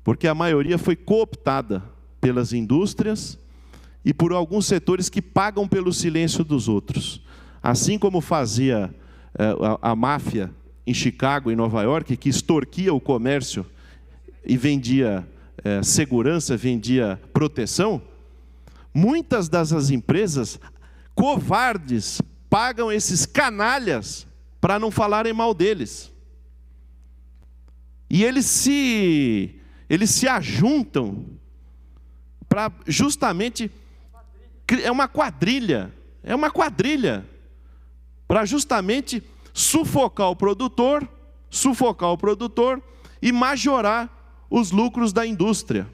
porque a maioria foi cooptada pelas indústrias e por alguns setores que pagam pelo silêncio dos outros. Assim como fazia a máfia em Chicago e Nova York, que extorquia o comércio e vendia segurança, vendia proteção, muitas dessas empresas covardes pagam esses canalhas para não falarem mal deles. E eles se ajuntam para justamente... É uma quadrilha para justamente sufocar o produtor e majorar os lucros da indústria.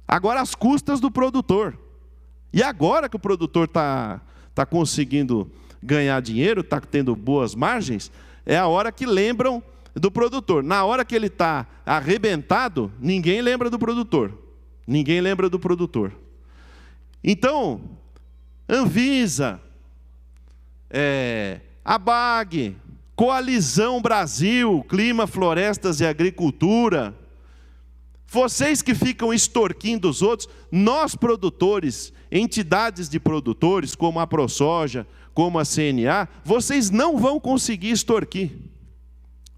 Agora, às custas do produtor. E agora que o produtor está conseguindo ganhar dinheiro, está tendo boas margens, é a hora que lembram do produtor. Na hora que ele está arrebentado, ninguém lembra do produtor. Ninguém lembra do produtor. Então, Anvisa, ABAG, Coalizão Brasil, Clima, Florestas e Agricultura, vocês que ficam extorquindo os outros, nós produtores, entidades de produtores, como a ProSoja, como a CNA, vocês não vão conseguir extorquir.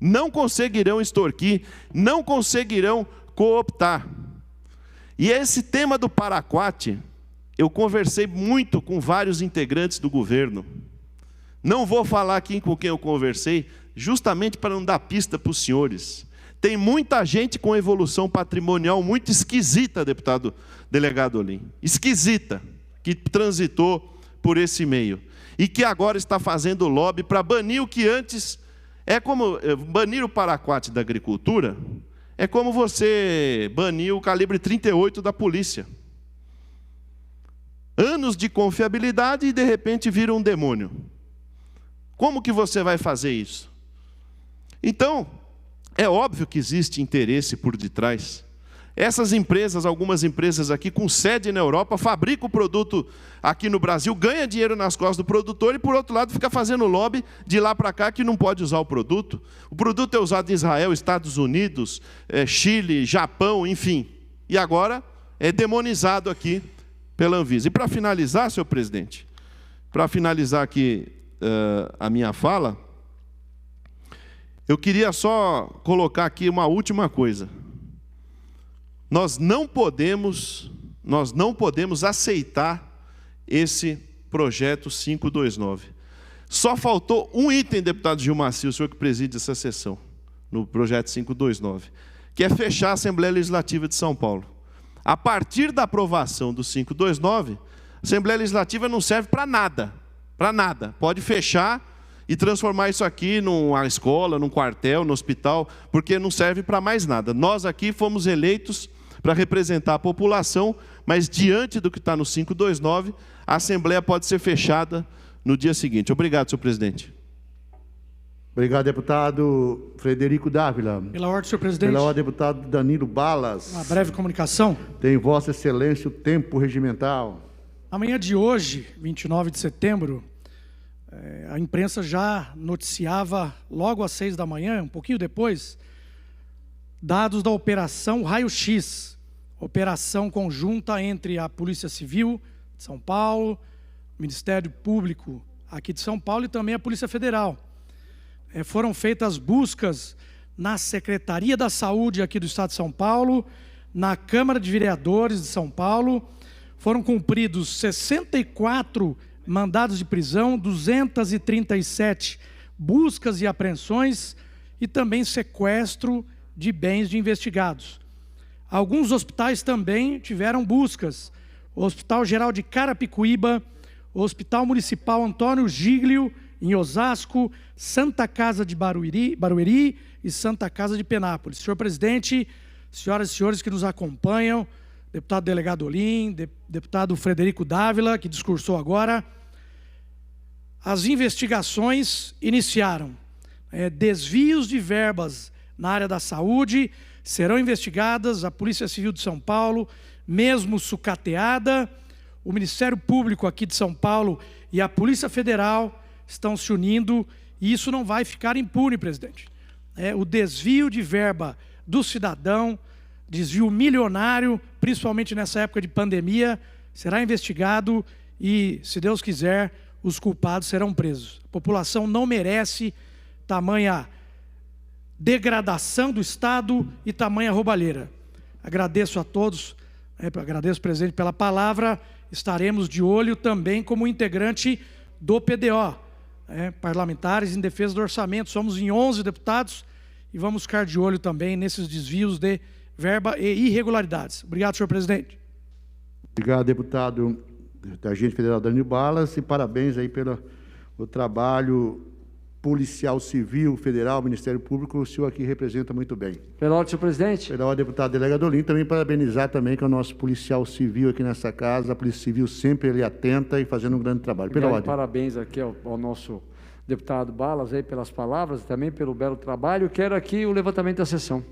Não conseguirão extorquir, não conseguirão cooptar. E esse tema do paraquat, eu conversei muito com vários integrantes do governo. Não vou falar aqui com quem eu conversei, justamente para não dar pista para os senhores. Tem muita gente com evolução patrimonial muito esquisita, delegado Olim. Esquisita, que transitou por esse meio. E que agora está fazendo lobby para banir o que antes... É como banir o paraquat da agricultura, é como você banir o calibre 38 da polícia. Anos de confiabilidade e de repente vira um demônio. Como que você vai fazer isso? Então, é óbvio que existe interesse por detrás. Essas empresas, algumas empresas aqui com sede na Europa, fabricam o produto aqui no Brasil, ganha dinheiro nas costas do produtor e, por outro lado, fica fazendo lobby de lá para cá que não pode usar o produto. O produto é usado em Israel, Estados Unidos, Chile, Japão, enfim. E agora é demonizado aqui pela Anvisa. E para finalizar, senhor presidente, para finalizar aqui a minha fala, eu queria só colocar aqui uma última coisa. Nós não podemos aceitar esse projeto 529. Só faltou um item, deputado Gilmar, o senhor que preside essa sessão, no projeto 529, que é fechar a Assembleia Legislativa de São Paulo. A partir da aprovação do 529, a Assembleia Legislativa não serve para nada, para nada. Pode fechar e transformar isso aqui numa escola, num quartel, no hospital, porque não serve para mais nada. Nós aqui fomos eleitos para representar a população, mas diante do que está no 529, a Assembleia pode ser fechada no dia seguinte. Obrigado, senhor presidente. Obrigado, deputado Frederico Dávila. Pela ordem, senhor presidente. Pela ordem, deputado Danilo Balas. Uma breve comunicação. Tem Vossa Excelência o tempo regimental. Amanhã de hoje, 29 de setembro, a imprensa já noticiava, logo às 6 da manhã, um pouquinho depois, dados da Operação Raio-X, operação conjunta entre a Polícia Civil de São Paulo, o Ministério Público aqui de São Paulo e também a Polícia Federal. Foram feitas buscas na Secretaria da Saúde aqui do Estado de São Paulo, na Câmara de Vereadores de São Paulo. Foram cumpridos 64 mandados de prisão, 237 buscas e apreensões e também sequestro de bens de investigados. Alguns hospitais também tiveram buscas. O Hospital Geral de Carapicuíba, o Hospital Municipal Antônio Giglio, em Osasco, Santa Casa de Barueri e Santa Casa de Penápolis. Senhor presidente, senhoras e senhores que nos acompanham, deputado delegado Olim, deputado Frederico Dávila, que discursou agora, as investigações iniciaram. Desvios de verbas na área da saúde serão investigadas, a Polícia Civil de São Paulo, mesmo sucateada, o Ministério Público aqui de São Paulo e a Polícia Federal estão se unindo, e isso não vai ficar impune, presidente. O desvio de verba do cidadão, desvio milionário, principalmente nessa época de pandemia, será investigado e, se Deus quiser, os culpados serão presos. A população não merece tamanha degradação do Estado e tamanha roubalheira. Agradeço a todos, agradeço, presidente, pela palavra. Estaremos de olho também como integrante do PDO, parlamentares em defesa do orçamento. Somos em 11 deputados e vamos ficar de olho também nesses desvios de verba e irregularidades. Obrigado, senhor presidente. Obrigado, deputado agente federal Danilo Balas, e parabéns aí pelo trabalho policial civil federal, Ministério Público, o senhor aqui representa muito bem. Pela ordem, senhor presidente. Pela ordem, deputado delegado Olim, também parabenizar também que é o nosso policial civil aqui nessa casa, a Polícia Civil sempre ele atenta e fazendo um grande trabalho. Pela ordem. Parabéns aqui ao nosso deputado Balas aí pelas palavras e também pelo belo trabalho. Quero aqui o levantamento da sessão.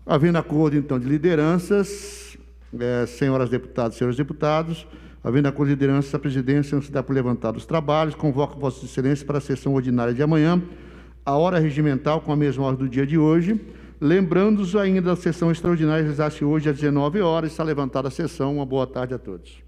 Havendo acordo, então, de lideranças, senhoras deputadas e senhores deputados, havendo acordo de lideranças, a presidência se dá por levantado os trabalhos, convoca Vossa Excelência para a sessão ordinária de amanhã, a hora regimental com a mesma hora do dia de hoje, lembrando-os ainda da sessão extraordinária realizar-se hoje às 19 horas, está levantada a sessão. Uma boa tarde a todos.